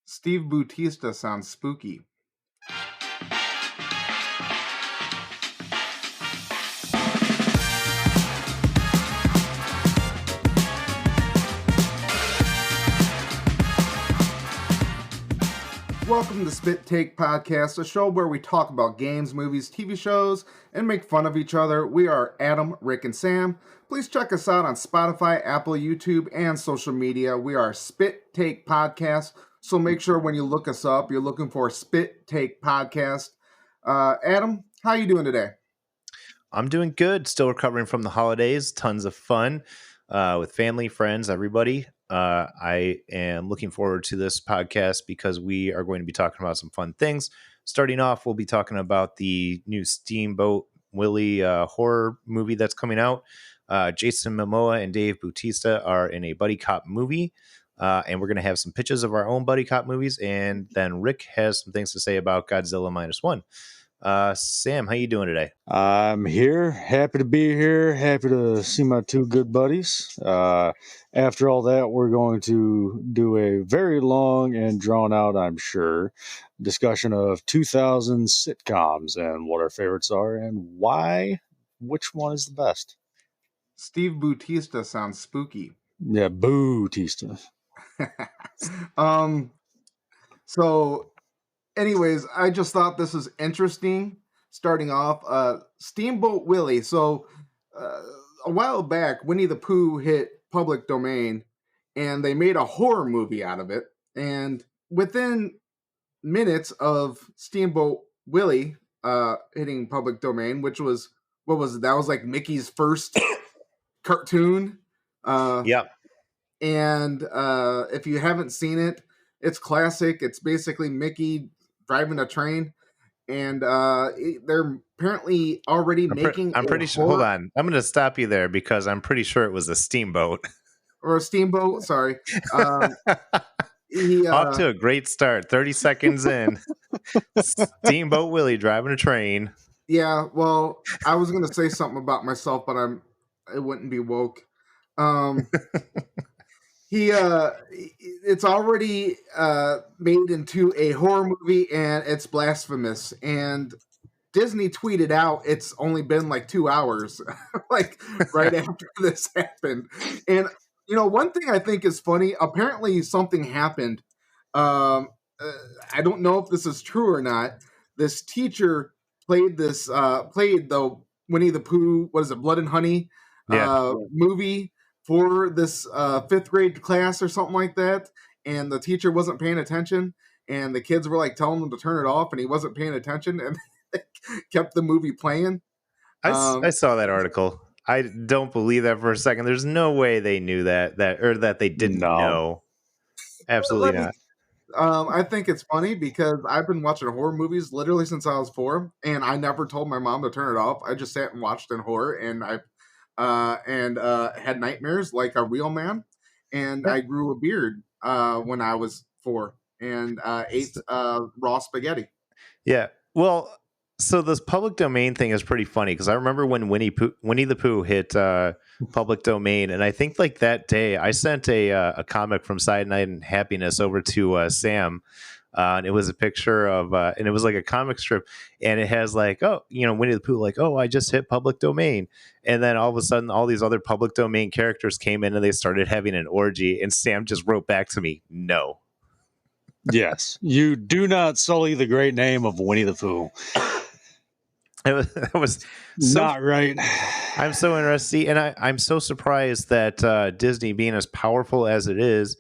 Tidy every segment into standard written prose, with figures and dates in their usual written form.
Steve Bootista sounds spooky. Welcome to Spit Take Podcast, a show where we talk about games, movies, TV shows, and make fun of each other. We are Adam, Rick, and Sam. Please check us out on Spotify, Apple, YouTube, and social media. We are Spit Take Podcast, so make sure when you look us up, you're looking for Spit Take Podcast. Adam, how you doing today? I'm doing good. Still recovering from the holidays. Tons of fun with family, friends, everybody. I am looking forward to this podcast because we are going to be talking about some fun things. Starting off, we'll be talking about the new Steamboat Willie horror movie that's coming out. Jason Momoa and Dave Boutista are in a buddy cop movie, and we're going to have some pitches of our own buddy cop movies. And then Rick has some things to say about Godzilla -1. Sam, how you doing today? I'm here, happy to be here, happy to see my two good buddies. After all that, we're going to do a very long and drawn out, I'm sure, discussion of 2000 sitcoms and what our favorites are and why, which one is the best. Steve Boutista sounds spooky. Yeah, Bootista. So anyways, I just thought this was interesting. Starting off, Steamboat Willie. So a while back, Winnie the Pooh hit public domain, and they made a horror movie out of it. And within minutes of Steamboat Willie hitting public domain, which was what was it? That was like Mickey's first cartoon. Yep. And if you haven't seen it, it's classic. It's basically Mickey driving a train, and they're apparently already making. I'm pretty sure. Hold on, I'm going to stop you there because I'm pretty sure it was a steamboat or a steamboat. Sorry. Off to a great start. 30 seconds in, Steamboat Willie driving a train. Yeah, well, I was going to say something about myself, but it wouldn't be woke. It's already made into a horror movie, and it's blasphemous. And Disney tweeted out it's only been like 2 hours, like right after this happened. And one thing I think is funny. Apparently, something happened. I don't know if this is true or not. This teacher played the Winnie the Pooh. What is it? Blood and Honey movie for this 5th grade class or something like that, and the teacher wasn't paying attention, and the kids were like telling him to turn it off, and he wasn't paying attention, and kept the movie playing. I saw that article. I don't believe that for a second. There's no way they knew that they didn't know. Absolutely not. I think it's funny because I've been watching horror movies literally since I was 4, and I never told my mom to turn it off. I just sat and watched in horror, and had nightmares like a real man, and I grew a beard when I was 4, and ate raw spaghetti. Yeah, well, so this public domain thing is pretty funny because I remember when Winnie the Pooh hit public domain, and I think like that day I sent a comic from Cyanide and Happiness over to Sam. And it was a picture of, and it was like a comic strip, and it has like, Winnie the Pooh, like, I just hit public domain. And then all of a sudden, all these other public domain characters came in and they started having an orgy. And Sam just wrote back to me, no. Yes, you do not sully the great name of Winnie the Pooh. It was so, not right. I'm so interested, and I'm so surprised that Disney, being as powerful as it is,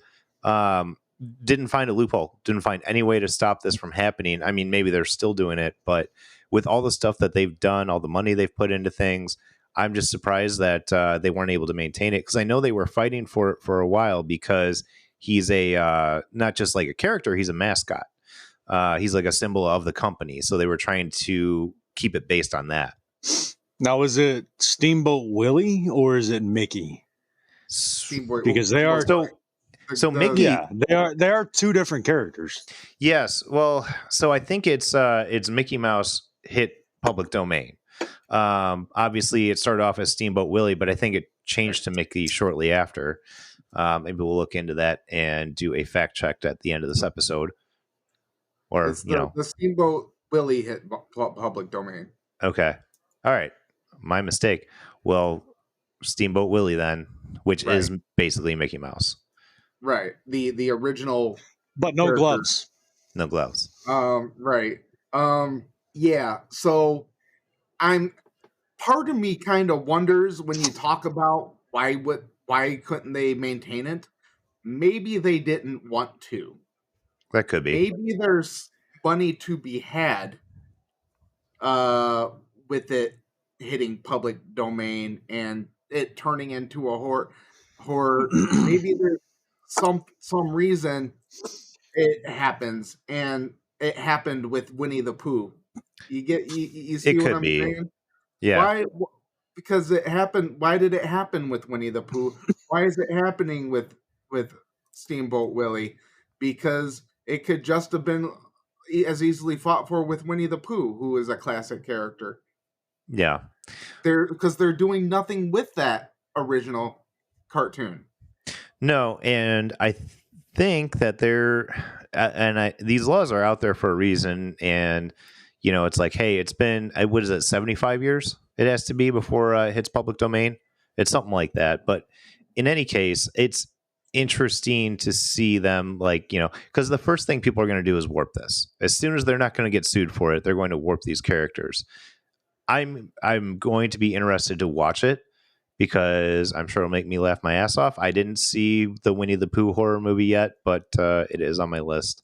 didn't find a loophole, didn't find any way to stop this from happening. I mean, maybe they're still doing it, but with all the stuff that they've done, all the money they've put into things, I'm just surprised that they weren't able to maintain it. Because I know they were fighting for it for a while because he's not just like a character, he's a mascot. He's like a symbol of the company. So they were trying to keep it based on that. Now, is it Steamboat Willie or is it Mickey? Steamboat, because they are... So Mickey, they are two different characters. Yes, well, so I think it's Mickey Mouse hit public domain. Obviously, it started off as Steamboat Willie, but I think it changed to Mickey shortly after. Maybe we'll look into that and do a fact check at the end of this episode. Or, It's the Steamboat Willie hit public domain. Okay. All right. My mistake. Well, Steamboat Willie then, which is basically Mickey Mouse. Right. The original, but no character. gloves. No gloves. Right. Yeah. So part of me kind of wonders when you talk about why couldn't they maintain it? Maybe they didn't want to. That could be. Maybe there's money to be had with it hitting public domain and it turning into a horror. Maybe there's some reason it happens, and it happened with Winnie the Pooh. You see what I'm saying? Yeah. Why? Because it happened. Why did it happen with Winnie the Pooh? Why is it happening with Steamboat Willie? Because it could just have been as easily fought for with Winnie the Pooh, who is a classic character. Yeah. Because they're doing nothing with that original cartoon. No, and I think that these laws are out there for a reason, and it's like, hey, it's been, what is it, 75 years it has to be before it hits public domain. It's something like that. But in any case, it's interesting to see them, because the first thing people are going to do is warp this. As soon as they're not going to get sued for it, they're going to warp these characters. I'm going to be interested to watch it, because I'm sure it'll make me laugh my ass off. I didn't see the Winnie the Pooh horror movie yet, but it is on my list.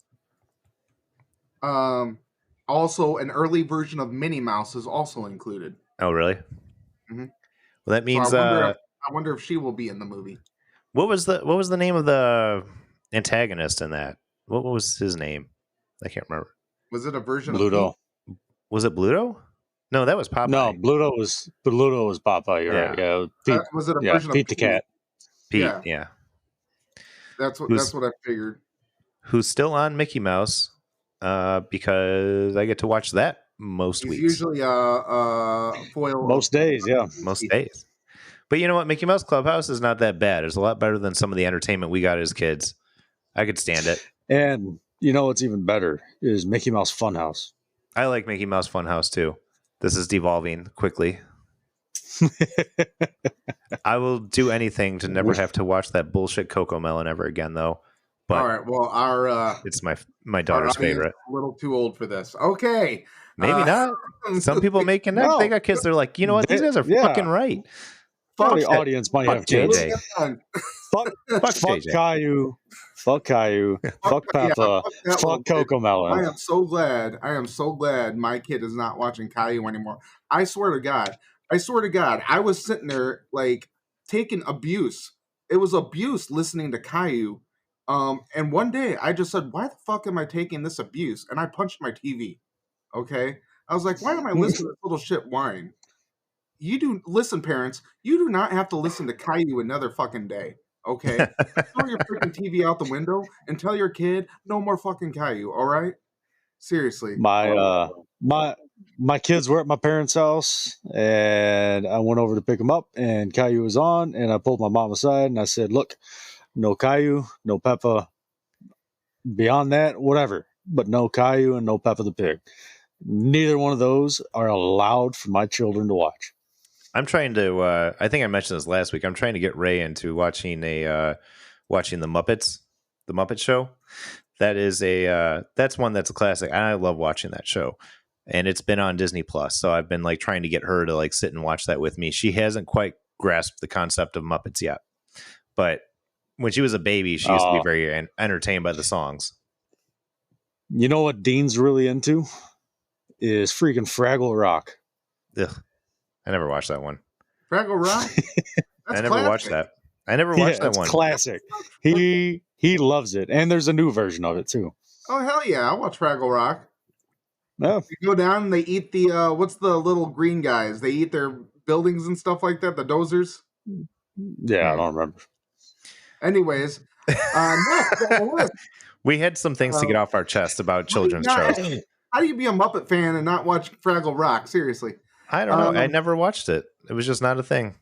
Also, an early version of Minnie Mouse is also included. Oh, really? Mm-hmm. Well, that means. So I wonder if she will be in the movie. What was the name of the antagonist in that? What was his name? I can't remember. Was it a version Bluto? of Pete? Was it Bluto? No, that was Popeye. No, Bluto was Popeye. You're right. Yeah. Pete, was it a version of Pete the cat? Pete. Yeah. That's what I figured. Who's still on Mickey Mouse? Because I get to watch that most weeks. Usually foil most days. Yeah, most days. But you know what? Mickey Mouse Clubhouse is not that bad. It's a lot better than some of the entertainment we got as kids. I could stand it. And what's even better is Mickey Mouse Funhouse. I like Mickey Mouse Funhouse too. This is devolving quickly. I will do anything to never have to watch that bullshit Coco Melon ever again, though. But all right, well, it's my daughter's favorite. A little too old for this. Okay, maybe not. Some people may connect. No. They got kids. They're like, you know what? These guys are fucking right. Fuck the audience might have kids. Fuck Caillou. Fuck Caillou. Fuck Peppa. Fuck Coco Melon. I am so glad my kid is not watching Caillou anymore. I swear to God, I was sitting there like taking abuse. It was abuse listening to Caillou. And one day I just said, why the fuck am I taking this abuse? And I punched my TV. Okay. I was like, why am I listening to this little shit whine? Listen, parents, you do not have to listen to Caillou another fucking day. Okay. Throw your freaking TV out the window and tell your kid no more fucking Caillou. All right. Seriously. My kids were at my parents' house, and I went over to pick them up, and Caillou was on, and I pulled my mom aside and I said, look, no Caillou, no Peppa. Beyond that, whatever, but no Caillou and no Peppa the Pig. Neither one of those are allowed for my children to watch. I'm trying to. I think I mentioned this last week. I'm trying to get Ray into watching the Muppets, the Muppet Show. That is that's one that's a classic. I love watching that show, and it's been on Disney Plus. So I've been trying to get her to sit and watch that with me. She hasn't quite grasped the concept of Muppets yet, but when she was a baby, she used to be very entertained by the songs. You know what Dean's really into is freaking Fraggle Rock. Ugh. I never watched that one. Fraggle Rock? I never watched that. I never watched that one. Classic. He loves it. And there's a new version of it too. Oh, hell yeah. I'll watch Fraggle Rock. Yeah. You go down and they eat the, what's the little green guys? They eat their buildings and stuff like that, the dozers. Yeah, I don't remember. Anyways, we had some things to get off our chest about children's shows. How do you be a Muppet fan and not watch Fraggle Rock? Seriously. I don't know. I never watched it. It was just not a thing.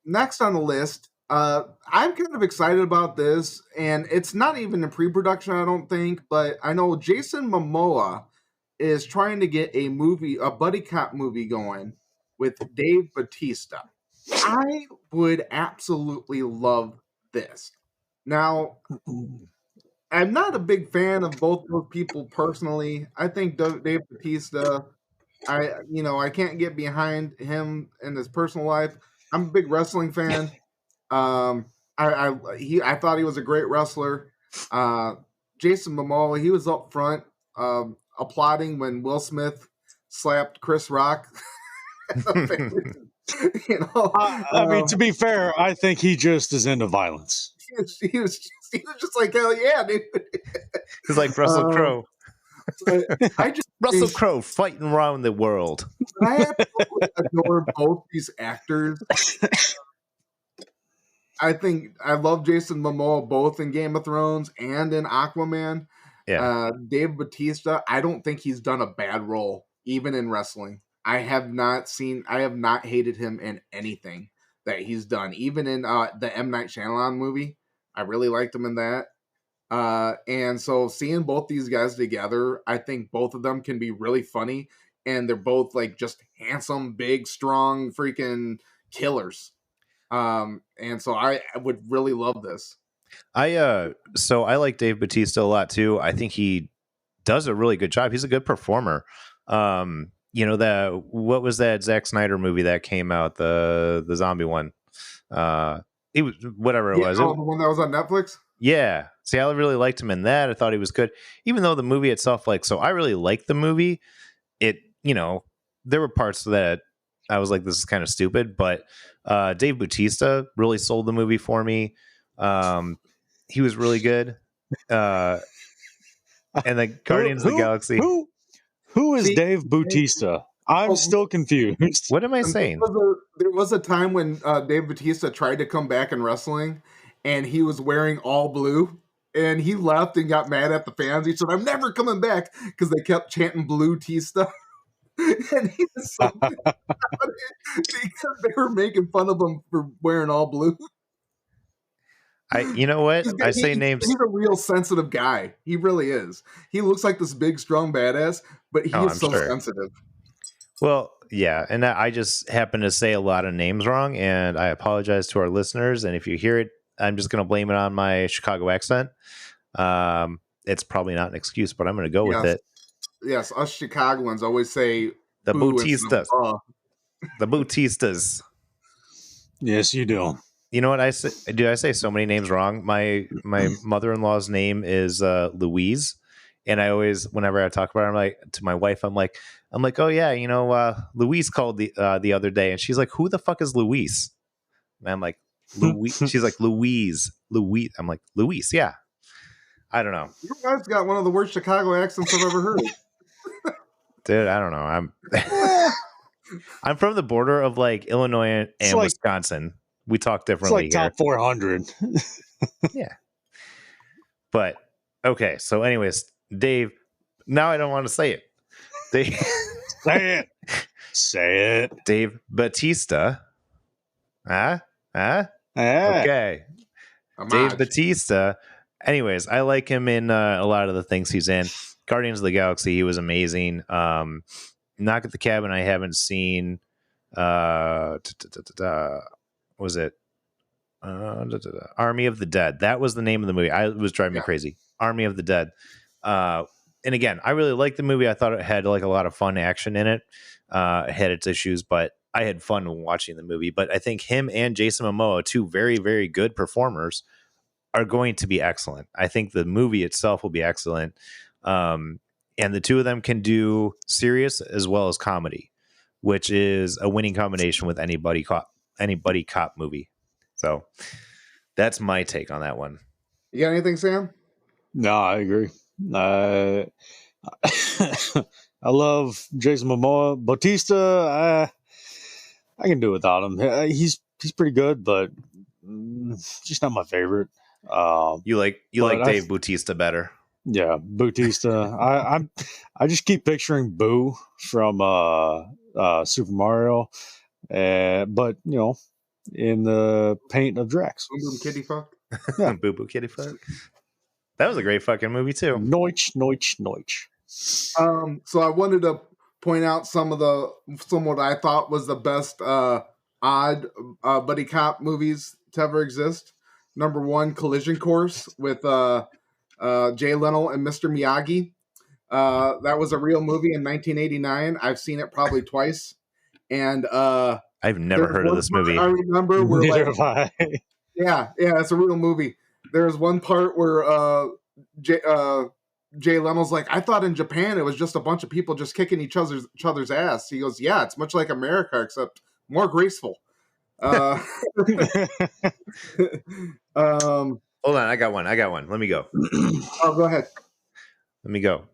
Next on the list I'm kind of excited about this, and it's not even in pre-production, I don't think, but I know Jason Momoa is trying to get a buddy cop movie going with Dave Bautista. I would absolutely love this. Now, I'm not a big fan of both those people personally. I think Dave Bautista, I can't get behind him in his personal life. I'm a big wrestling fan. I thought he was a great wrestler. Uh, Jason Momoa, he was up front, applauding when Will Smith slapped Chris Rock. I mean, to be fair, I think he just is into violence. He was just like, hell yeah, dude. He's like Russell Crowe. I just Russell Crowe fighting around the world. I absolutely adore both these actors. I think I love Jason Momoa both in Game of Thrones and in Aquaman. Yeah. Dave Bautista, I don't think he's done a bad role, even in wrestling. I have not hated him in anything that he's done. Even in the M. Night Shyamalan movie, I really liked him in that. And so seeing both these guys together, I think both of them can be really funny. And they're both like just handsome, big, strong, freaking killers. And so I would really love this. So I like Dave Bautista a lot too. I think he does a really good job. He's a good performer. What was that Zack Snyder movie that came out, the zombie one? It was whatever it was. The one that was on Netflix. Yeah. See, I really liked him in that. I thought he was good, even though the movie itself, so I really liked the movie. There were parts that I was like, this is kind of stupid, but Dave Bautista really sold the movie for me. He was really good. And the Guardians of the Galaxy. Who is Dave Bootista? I'm still confused. What am I saying? There was a time when Dave Bautista tried to come back in wrestling, and he was wearing all blue, and he left and got mad at the fans. He said, "I'm never coming back," because they kept chanting "Blue Tista," and he was so because they were making fun of him for wearing all blue. You know what? I say names. He's a real sensitive guy. He really is. He looks like this big, strong badass, but he is so sensitive. Well, yeah, and I just happen to say a lot of names wrong, and I apologize to our listeners. And if you hear it, I'm just going to blame it on my Chicago accent. It's probably not an excuse, but I'm going to go with it. Yes, us Chicagoans always say the Bootistas. The Bootistas. Yes, you do. You know what I say? Do I say so many names wrong? My mother-in-law's name is Louise, and I always, whenever I talk about her, I'm like, to my wife, I'm like, oh yeah, Louise called the other day, and she's like, who the fuck is Louise? And I'm like, Louise. She's like, Louise. I'm like, Louise. Yeah. I don't know. You guys got one of the worst Chicago accents I've ever heard. Dude, I don't know. I'm from the border of Illinois and Wisconsin. We talk differently. It's top 400. Yeah. But okay. So, anyways, Dave. Now I don't want to say it. Dave, say it. Say it. Dave Bautista. Okay. Dave Bautista. Anyways, I like him in a lot of the things he's in. Guardians of the Galaxy, he was amazing. Knock at the Cabin, I haven't seen. Was it Army of the Dead? That was the name of the movie. It was driving me crazy. Army of the Dead. And again, I really liked the movie. I thought it had a lot of fun action in it. It had its issues, but I had fun watching the movie. But I think him and Jason Momoa, two very, very good performers, are going to be excellent. I think the movie itself will be excellent. And the two of them can do serious as well as comedy, which is a winning combination with any buddy cop movie. So that's my take on that one. You got anything, Sam? No, I agree. I love Jason Momoa. Bautista, I can do without him. He's pretty good, but just not my favorite. You like Dave Bautista better? Yeah, Bootista. I just keep picturing Boo from Super Mario, but in the paint of Drax. Boom Boom Kitty Fuck. Yeah. Boo Boo Kitty Fuck. That was a great fucking movie too. Noich, noich, noich. So I wanted to point out some of what I thought was the best odd buddy cop movies to ever exist. Number 1, Collision Course with Jay Leno and Mr. Miyagi. That was a real movie in 1989. I've seen it probably twice, and I've never heard of this movie. I remember where Neither have I. yeah, it's a real movie. There's one part where Jay Leno's like, I thought in Japan it was just a bunch of people just kicking each other's ass. He goes, yeah, it's much like America, except more graceful. Hold on, I got one. Let me go. Oh, go ahead. Let me go.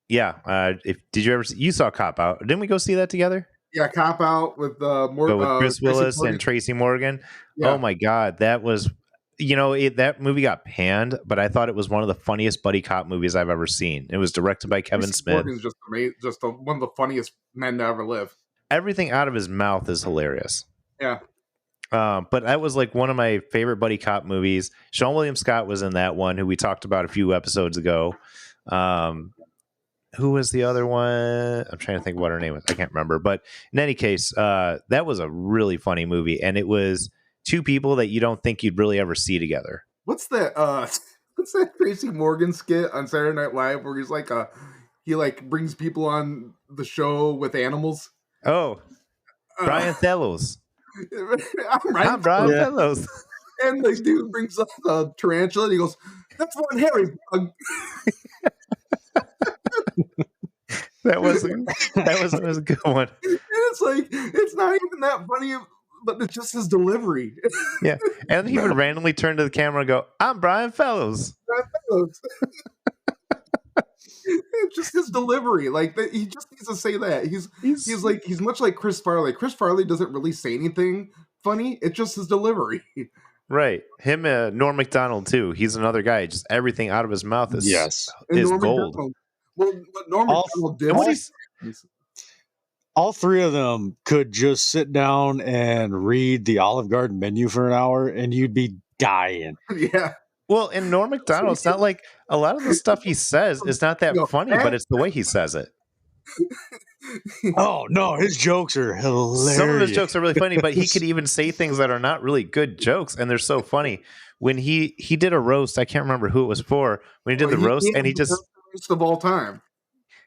Did you ever you saw Cop Out? Didn't we go see that together? Yeah, Cop Out with with Chris Willis and Tracy Morgan. Yeah. Oh my God, that was, that movie got panned, but I thought it was one of the funniest buddy cop movies I've ever seen. It was directed by Kevin Smith. Morgan's just amazing, one of the funniest men to ever live. Everything out of his mouth is hilarious. Yeah. But that was like one of my favorite buddy cop movies. Sean William Scott was in that one, who we talked about a few episodes ago. Who was the other one? I'm trying to think what her name was. I can't remember. But in any case, that was a really funny movie. And it was two people that you don't think you'd really ever see together. What's that Tracy Morgan skit on Saturday Night Live where he's like he brings people on the show with animals? Oh, Brian Fellows. I'm Brian Fellows. And the dude brings up a tarantula and he goes, that's one hairy bug. That was a good one. And it's like, it's not even that funny, but it's just his delivery. Yeah. And he would randomly turn to the camera and go, I'm Brian Fellows. Brian Fellows. It's just his delivery. Like, he just needs to say that. He's much like Chris Farley. Chris Farley doesn't really say anything funny. It's just his delivery. Right. Him, Norm Macdonald, too. He's another guy. Just everything out of his mouth is gold. Well, what Norm Macdonald did. All three of them could just sit down and read the Olive Garden menu for an hour, and you'd be dying. Yeah. Well, and Norm Macdonald, it's not like a lot of the stuff he says is not that funny, but it's the way he says it. Oh, no, his jokes are hilarious. Some of his jokes are really funny, but he could even say things that are not really good jokes, and they're so funny. When he did a roast, I can't remember who it was for, when he did the roast, and he just... roast of all time.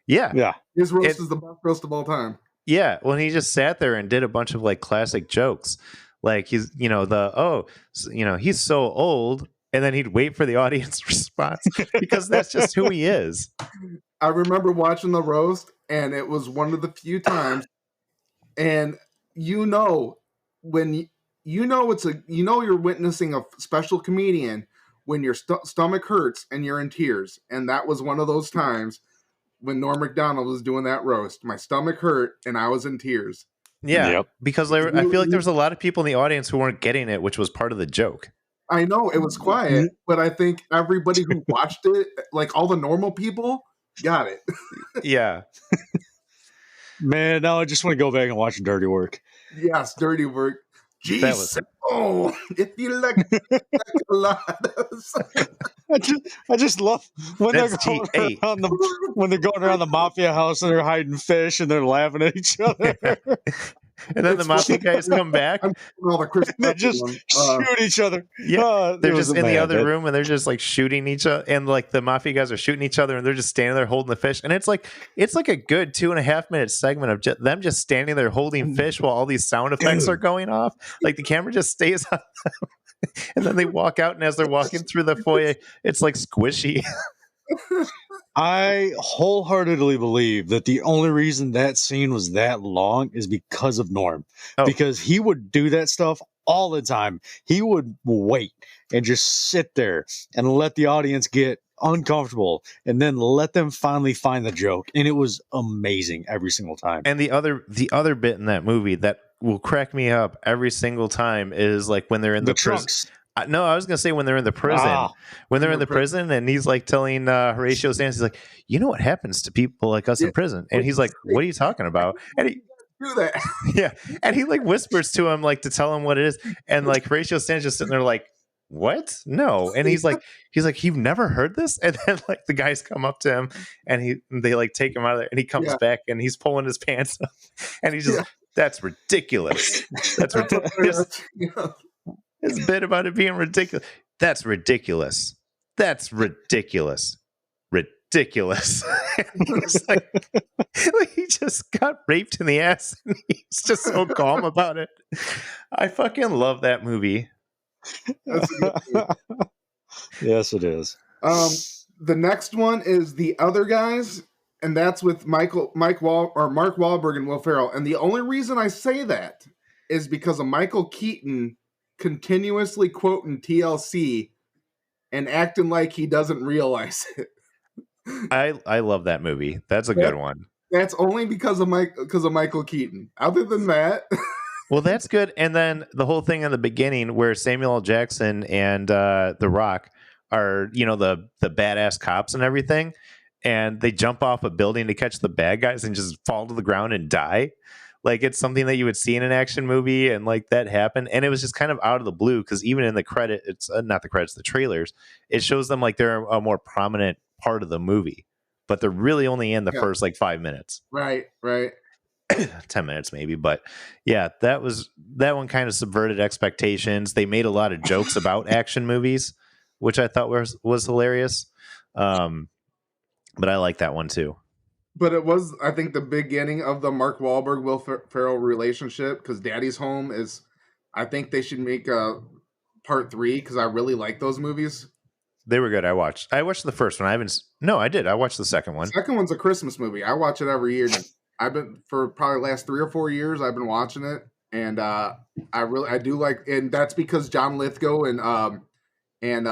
Yeah. His roast is the best roast of all time. Yeah, well, he just sat there and did a bunch of like classic jokes. Like he's, he's so old, and then he'd wait for the audience response because that's just who he is. I remember watching the roast, and it was one of the few times, and when you're witnessing a special comedian when your stomach hurts and you're in tears, and that was one of those times when Norm Macdonald was doing that roast. My stomach hurt, and I was in tears. Yeah, because I feel like there was a lot of people in the audience who weren't getting it, which was part of the joke. I know it was quiet, but I think everybody who watched it, like all the normal people, got it. Yeah. Man, now I just want to go back and watch Dirty Work. Yes, Dirty Work. Jeez. If you like a lot. I just love when they're going around the mafia house and they're hiding fish and they're laughing at each other. And then the mafia guys come back. They just shoot each other. Yeah, they're just in the other room and they're just like shooting each other. And like the mafia guys are shooting each other and they're just standing there holding the fish. And it's like a good 2.5 minute segment of them just standing there holding fish while all these sound effects are going off. Like the camera just stays on them. And then they walk out, and as they're walking through the foyer, it's like squishy. I wholeheartedly believe that the only reason that scene was that long is because of Norm. Because he would do that stuff all the time. He would wait and just sit there and let the audience get uncomfortable and then let them finally find the joke. And it was amazing every single time. And the other bit in that movie that will crack me up every single time is like when they're in the prison. No, I was going to say when they're in the prison. When they're in the prison and he's like telling Horatio Sands, he's like, you know what happens to people like us in prison? And he's like, what are you talking about? And do that. Yeah, and he like whispers to him like to tell him what it is, and like Horatio Stan's just sitting there like, what? No. And he's like, you've never heard this? And then like the guys come up to him and they like take him out of there, and he comes Yeah. back and he's pulling his pants up, and he's just Yeah. that's ridiculous. That's ridiculous. Yeah. His bit about it being ridiculous. That's ridiculous. That's ridiculous. Ridiculous. And he's like, he just got raped in the ass, and he's just so calm about it. I fucking love that movie. That's a good movie. Yes, it is. The next one is The Other Guys, and that's with Mark Wahlberg and Will Ferrell. And the only reason I say that is because of Michael Keaton continuously quoting TLC and acting like he doesn't realize it. I love that movie. That's a good one. That's only because of Michael Keaton. Other than that, Well, that's good. And then the whole thing in the beginning where Samuel L. Jackson and The Rock are, the badass cops and everything, and they jump off a building to catch the bad guys and just fall to the ground and die. Like, it's something that you would see in an action movie, and like that happened. And it was just kind of out of the blue, because even in the credit, it's not the credits, the trailers, it shows them like they're a more prominent part of the movie, but they're really only in the first like 5 minutes. right. 10 minutes maybe. But yeah, that one kind of subverted expectations. They made a lot of jokes about action movies, which I thought was hilarious. But I like that one too. But it was, I think, the beginning of the Mark Wahlberg Will Ferrell relationship, because Daddy's Home is, I think they should make a part 3, because I really like those movies. They were good. I watched the first one. I did. I watched the second one. The second one's a Christmas movie. I watch it every year. I've been, for probably the last 3 or 4 years, I've been watching it, and I do like, and that's because John Lithgow and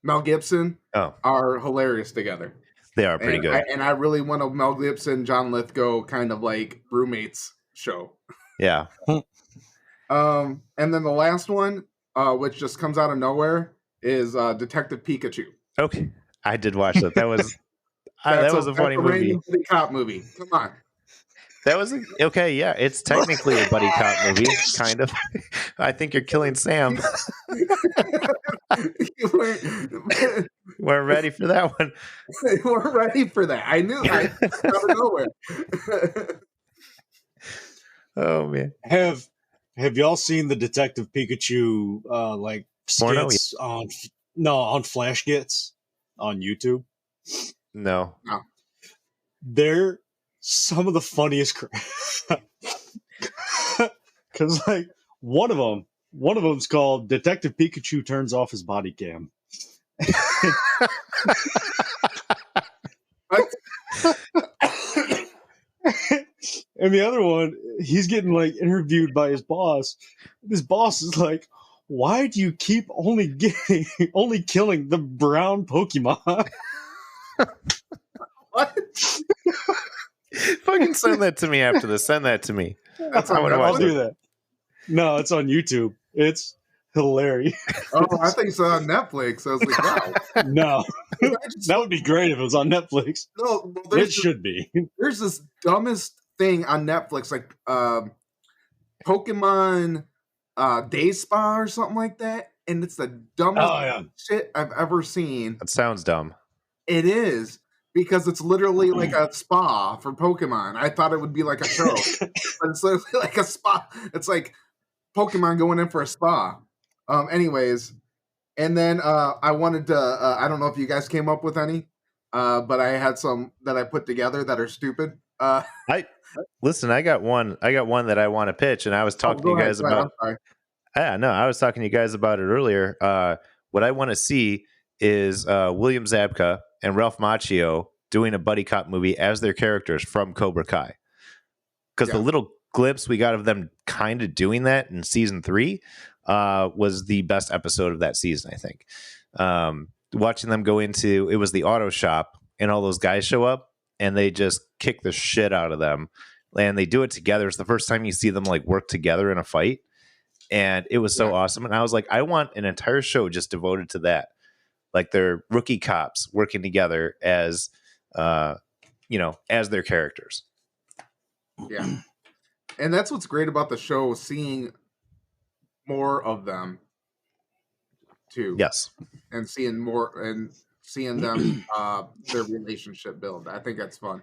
Mel Gibson are hilarious together. They are pretty good. I really want a Mel Gibson, John Lithgow kind of like roommates show. Yeah. And then the last one, which just comes out of nowhere, is Detective Pikachu. Okay, I did watch that. That was a funny movie. Cop movie. Come on. That was okay. Yeah, it's technically a buddy cop movie, kind of. I think you're killing Sam. We're ready for that one. We're ready for that. I knew. Out of nowhere. Oh man. Have y'all seen the Detective Pikachu like skits on Flash Gets on YouTube? No. They're some of the funniest crap. Because like one of them's called Detective Pikachu Turns Off His Body Cam. And the other one, he's getting like interviewed by his boss. His boss is like, "Why do you keep only killing the brown Pokemon?" What? Fucking send that to me after this. Send that to me. I'll do that. No, it's on YouTube. It's hilarious. Oh, I think it's on Netflix. I was like, wow. No, that would be great if it was on Netflix. No, it should be. There's this dumbest thing on Netflix, like Pokemon Day Spa or something like that, and it's the dumbest shit I've ever seen. That sounds dumb. It is, because it's literally like a spa for Pokemon. I thought it would be like a show, but it's literally like a spa. It's like Pokemon going in for a spa. Anyways, and then I wanted to. I don't know if you guys came up with any, but I had some that I put together that are stupid. Listen. I got one that I want to pitch, and I was talking to you guys about. Yeah, no, I was talking to you guys about it earlier. What I want to see is William Zabka and Ralph Macchio doing a buddy cop movie as their characters from Cobra Kai. Because the little glimpse we got of them kind of doing that in season 3 was the best episode of that season, I think. Watching them go into, it was the auto shop, and all those guys show up, and they just kick the shit out of them. And they do it together. It's the first time you see them like work together in a fight. And it was so awesome. And I was like, I want an entire show just devoted to that. Like they're rookie cops working together as, as their characters. Yeah. And that's what's great about the show, seeing more of them too. Yes. And seeing them their relationship build. I think that's fun.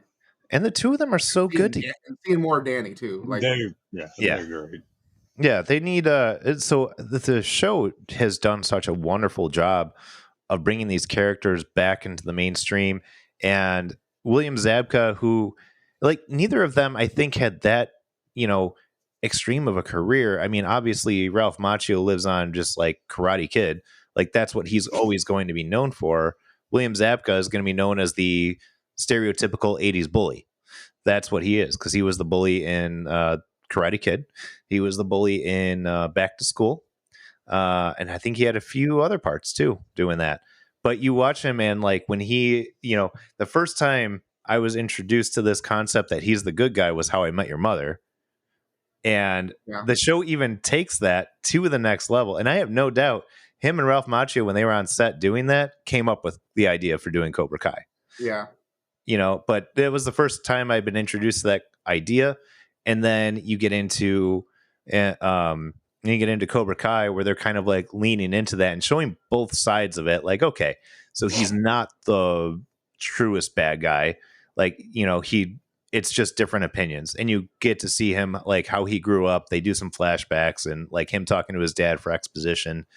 And the two of them are so good. And seeing more of Danny too. Like they're great. Yeah, they need so the show has done such a wonderful job of bringing these characters back into the mainstream, and William Zabka, who, like, neither of them I think had that, extreme of a career. I mean, obviously Ralph Macchio lives on just like Karate Kid, like that's what he's always going to be known for. William Zabka is going to be known as the stereotypical 80s bully. That's what he is, because he was the bully in Karate Kid. He was the bully in Back to School. And I think he had a few other parts too doing that. But you watch him, and like when he, the first time I was introduced to this concept that he's the good guy was How I Met Your Mother. And the show even takes that to the next level. And I have no doubt him and Ralph Macchio, when they were on set doing that, came up with the idea for doing Cobra Kai. Yeah. But it was the first time I've been introduced to that idea. And then you get into Cobra Kai, where they're kind of like leaning into that and showing both sides of it. Like, okay, so he's not the truest bad guy. Like, it's just different opinions, and you get to see him, like, how he grew up. They do some flashbacks and like him talking to his dad for exposition,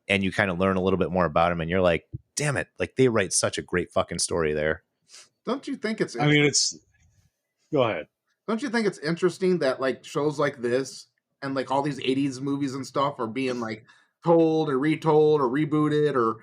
and you kind of learn a little bit more about him, and you're like, damn it, like they write such a great fucking story there. Don't you think it's? Go ahead. Don't you think it's interesting that like shows like this and like all these '80s movies and stuff are being like told or retold or rebooted or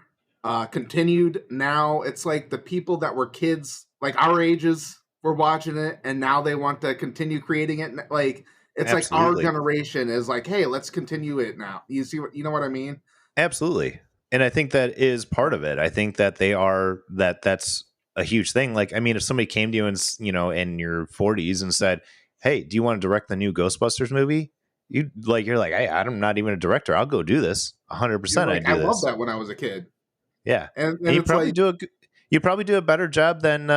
continued? Now it's like the people that were kids, like our ages, were watching it, and now they want to continue creating it. Like it's Absolutely. like our generation is like, hey, let's continue it now. You know what I mean? Absolutely. And I think that is part of it. I think that that's a huge thing. Like, I mean, if somebody came to you and, in your 40s and said, hey, do you want to direct the new Ghostbusters movie? You're like, hey, I'm not even a director. I'll go do this. 100%. Like, I loved that when I was a kid. Yeah. And you probably do a better job than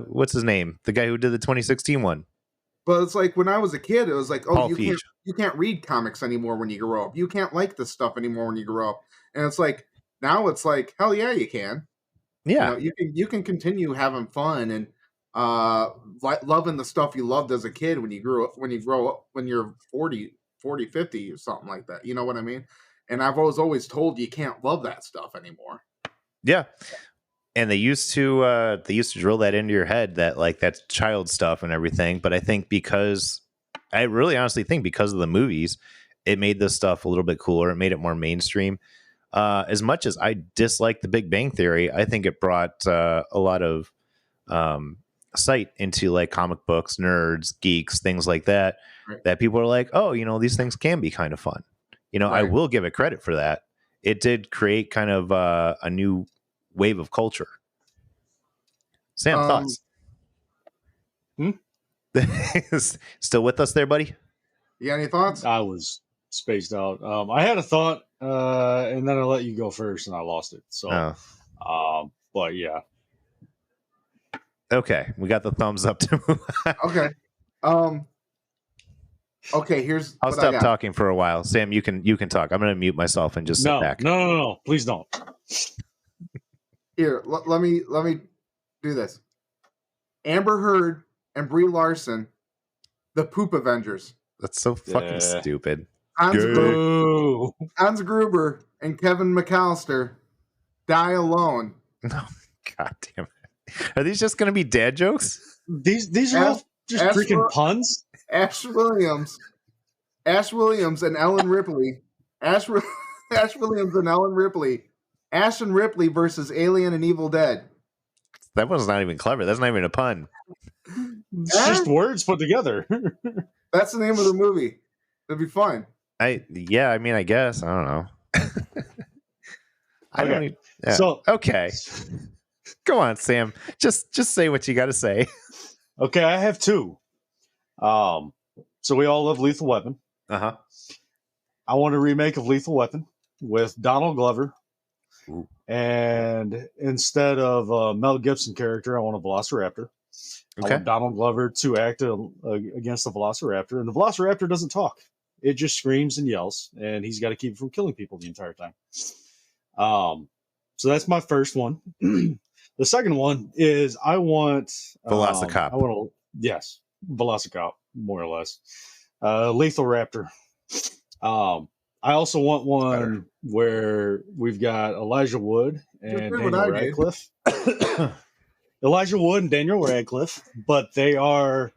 what's his name? The guy who did the 2016 one. But it's like when I was a kid, it was like, oh, Paul you Feig. can't read comics anymore when you grow up. You can't like this stuff anymore when you grow up. And it's like now it's like, hell yeah, you can. Yeah, you can continue having fun and loving the stuff you loved as a kid when you grow up when you're 40, 50 or something like that. You know what I mean? And I've always told you can't love that stuff anymore. Yeah. And they used to drill that into your head that like that's child stuff and everything. But I think I really honestly think because of the movies, it made this stuff a little bit cooler. It made it more mainstream. As much as I dislike The Big Bang Theory, I think it brought a lot of sight into like comic books, nerds, geeks, things like that, right. That people are like, oh, these things can be kind of fun. Right. I will give it credit for that. It did create kind of a new wave of culture. Sam, thoughts? Still with us there, buddy? You got any thoughts? I was spaced out. I had a thought, and then I let you go first, and I lost it. So, but yeah. Okay, we got the thumbs up to move on. Okay. Okay, here's. I'll stop talking for a while. Sam, you can talk. I'm going to mute myself and just sit back. No, please don't. Here, let me do this. Amber Heard and Brie Larson, the Poop Avengers. That's so fucking stupid. Hans Gruber and Kevin McAllister, Die Alone. No, god damn it. Are these just going to be dad jokes? These are all just freaking puns. Ash Williams and Ellen Ripley. Ash Williams and Ellen Ripley. Ash and Ripley versus Alien and Evil Dead. That one's not even clever. That's not even a pun. It's just words put together. That's the name of the movie. It'd be fun. I guess. I don't know. Okay. Go on, Sam. Just say what you got to say. Okay, I have two. So we all love Lethal Weapon. Uh-huh. I want a remake of Lethal Weapon with Donald Glover. Ooh. And instead of a Mel Gibson character, I want a Velociraptor. I Okay. want Donald Glover to act against the Velociraptor, and the Velociraptor doesn't talk. It just screams and yells, and he's got to keep it from killing people the entire time. So that's my first one. The second one is I want Velocicop. Yes, Velocicop, more or less. Lethal Raptor. I also want one where we've got Elijah Wood and Daniel Radcliffe. Elijah Wood and Daniel Radcliffe, but they are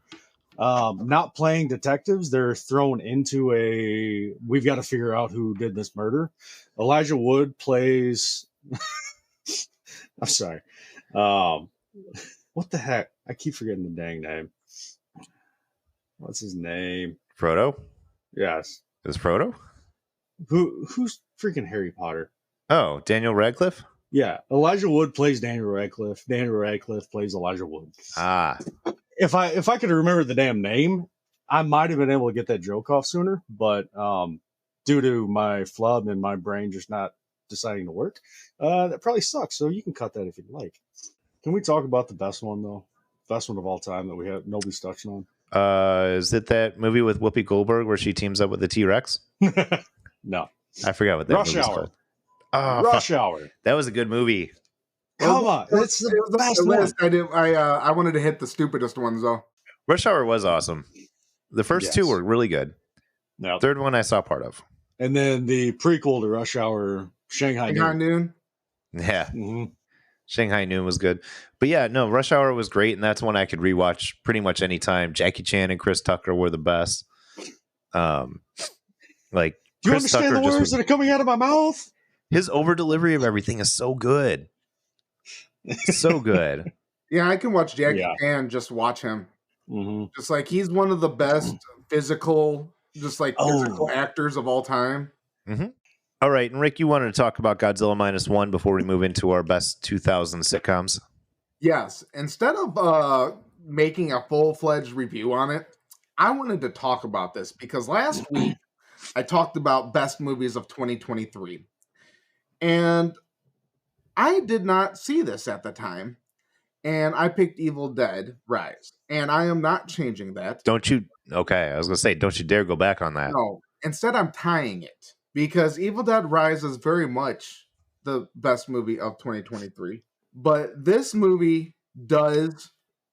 not playing detectives. They're thrown into we've got to figure out who did this murder. Elijah Wood plays. I'm sorry. What the heck? I keep forgetting the dang name. What's his name? Frodo? Yes. Is Frodo? Who's freaking Harry Potter? Oh, Daniel Radcliffe? Yeah. Elijah Wood plays Daniel Radcliffe. Daniel Radcliffe plays Elijah Wood. Ah. If I could remember the damn name, I might have been able to get that joke off sooner, but due to my flub and my brain just not deciding to work, that probably sucks. So you can cut that if you'd like. Can we talk about the best one though? Best one of all time that we have nobody's touching on. Is it that movie with Whoopi Goldberg where she teams up with the T-Rex? No. I forgot what that movie's called. Oh, Rush Hour. That was a good movie. Come on. It's the best one. I wanted to hit the stupidest ones though. Rush Hour was awesome. The first two were really good. Yep. Third one I saw part of. And then the prequel to Rush Hour, Shanghai Noon. Yeah. Mm-hmm. Shanghai Noon was good. But yeah, no, Rush Hour was great, and that's one I could rewatch pretty much any time. Jackie Chan and Chris Tucker were the best. Like, do you Chris understand Tucker the words that are coming out of my mouth? His over delivery of everything is so good. So good. Yeah, I can watch Jackie Chan, just watch him. Mm-hmm. Just like he's one of the best physical actors of all time. Mm-hmm. All right, and Rick, you wanted to talk about Godzilla -1 before we move into our best 2000 sitcoms? Yes. Instead of making a full-fledged review on it, I wanted to talk about this because last week I talked about best movies of 2023. And I did not see this at the time. And I picked Evil Dead Rise. And I am not changing that. Don't you? Okay, I was going to say, don't you dare go back on that. No. Instead, I'm tying it. Because Evil Dead Rise is very much the best movie of 2023. But this movie does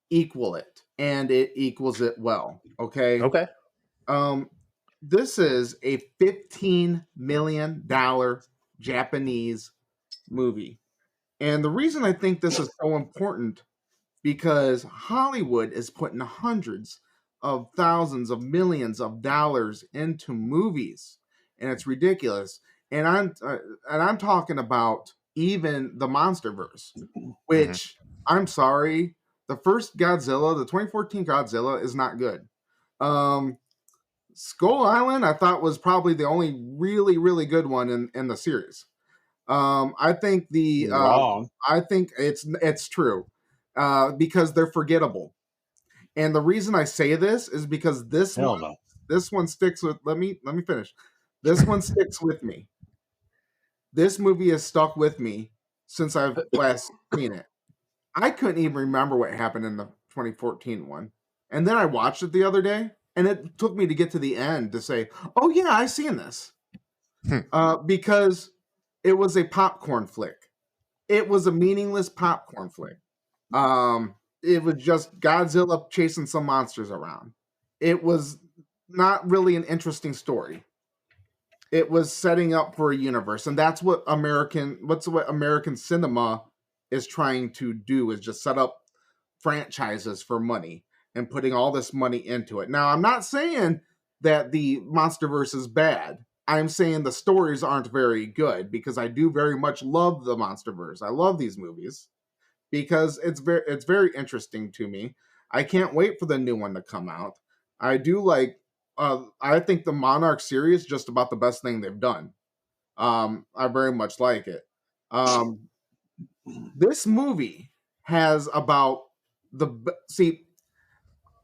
equal it. And it equals it well. Okay? Okay. This is a $15 million Japanese movie. And the reason I think this is so important because Hollywood is putting hundreds of thousands of millions of dollars into movies, and it's ridiculous. And I'm talking about even the MonsterVerse, which I'm sorry, the first Godzilla, the 2014 Godzilla, is not good. Skull Island, I thought was probably the only really, really good one in the series. I think I think it's true because they're forgettable. And the reason I say this is because this one sticks with. Let me finish. This one sticks with me. This movie has stuck with me since I've last seen it. I couldn't even remember what happened in the 2014 one, and then I watched it the other day. And it took me to get to the end to say, oh, yeah, I've seen this. Because it was a popcorn flick. It was a meaningless popcorn flick. It was just Godzilla chasing some monsters around. It was not really an interesting story. It was setting up for a universe. And that's what American cinema is trying to do, is just set up franchises for money. And putting all this money into it. Now, I'm not saying that the MonsterVerse is bad. I'm saying the stories aren't very good because I do very much love the MonsterVerse. I love these movies because it's very interesting to me. I can't wait for the new one to come out. I do like. I think the Monarch series is just about the best thing they've done. I very much like it. This movie has about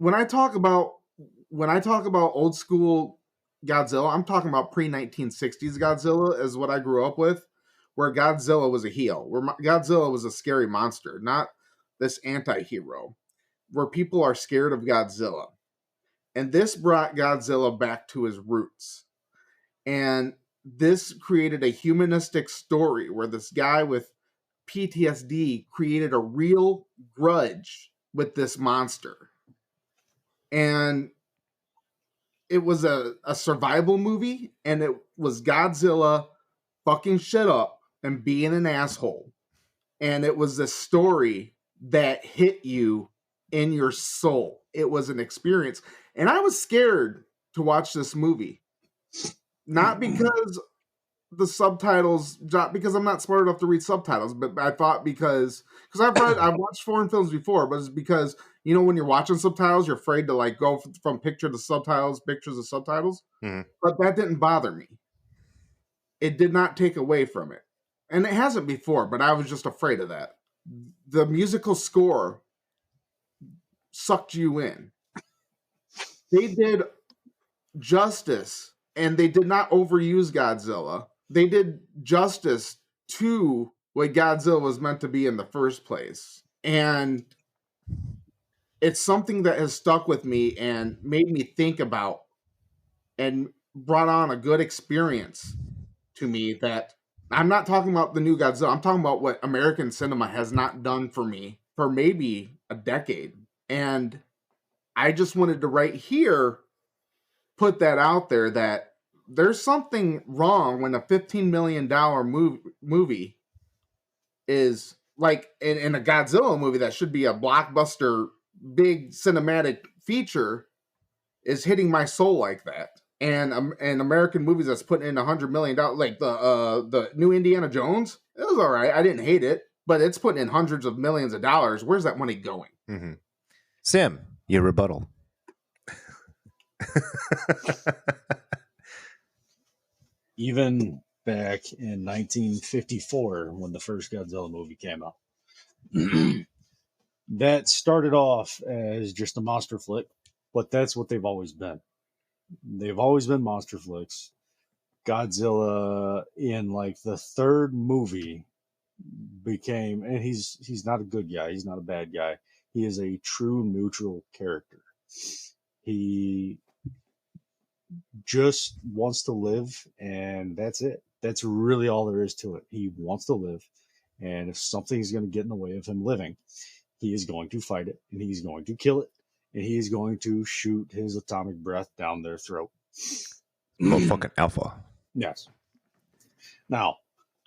When I talk about old school Godzilla, I'm talking about pre-1960s Godzilla is what I grew up with, where Godzilla was a heel, where Godzilla was a scary monster, not this anti-hero. where people are scared of Godzilla. And this brought Godzilla back to his roots. And this created a humanistic story where this guy with PTSD created a real grudge with this monster. And it was a survival movie, and it was Godzilla fucking shit up and being an asshole. And it was a story that hit you in your soul. It was an experience. And I was scared to watch this movie. Not because the subtitles, not because I'm not smart enough to read subtitles, but I thought because I've watched foreign films before, but it's because, you know, when you're watching subtitles, you're afraid to like go from picture to subtitles, pictures to subtitles. Mhm. But that didn't bother me. It did not take away from it. And it hasn't before, but I was just afraid of that. The musical score sucked you in. They did justice, and they did not overuse Godzilla. They did justice to what Godzilla was meant to be in the first place. And it's something that has stuck with me and made me think about and brought on a good experience to me. That I'm not talking about the new Godzilla. I'm talking about what American cinema has not done for me for maybe a decade. And I just wanted to right here put that out there, that there's something wrong when a $15 million movie is like in a Godzilla movie that should be a blockbuster, big cinematic feature, is hitting my soul like that. And American movies that's putting in $100 million, like the new Indiana Jones, it was all right. I didn't hate it, but it's putting in hundreds of millions of dollars. Where's that money going? Mm-hmm. Sam, your rebuttal. Even back in 1954, when the first Godzilla movie came out, that started off as just a monster flick, but that's what they've always been. They've always been monster flicks. Godzilla, in like the third movie, became, and he's not a good guy, he's not a bad guy, he is a true neutral character. He just wants to live, and that's it. That's really all there is to it. He wants to live, and if something's going to get in the way of him living, he is going to fight it, and he's going to kill it, and he is going to shoot his atomic breath down their throat. Fucking alpha. Yes. Now,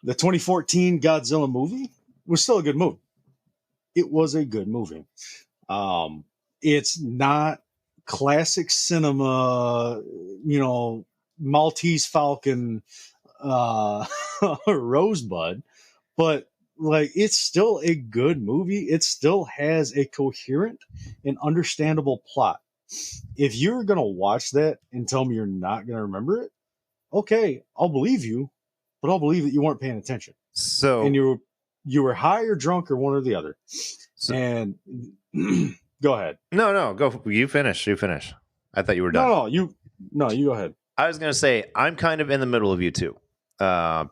the 2014 Godzilla movie was still a good movie. It was a good movie. It's not classic cinema, you know, Maltese Falcon, Rosebud, but like it's still a good movie. It still has a coherent and understandable plot. If you're gonna watch that and tell me you're not gonna remember it, okay, I'll believe you, but I'll believe that you weren't paying attention. So, and you were high or drunk or one or the other. So, and go ahead. No, go. You finish. I thought you were done. No, you go ahead. I was going to say, I'm kind of in the middle of you two,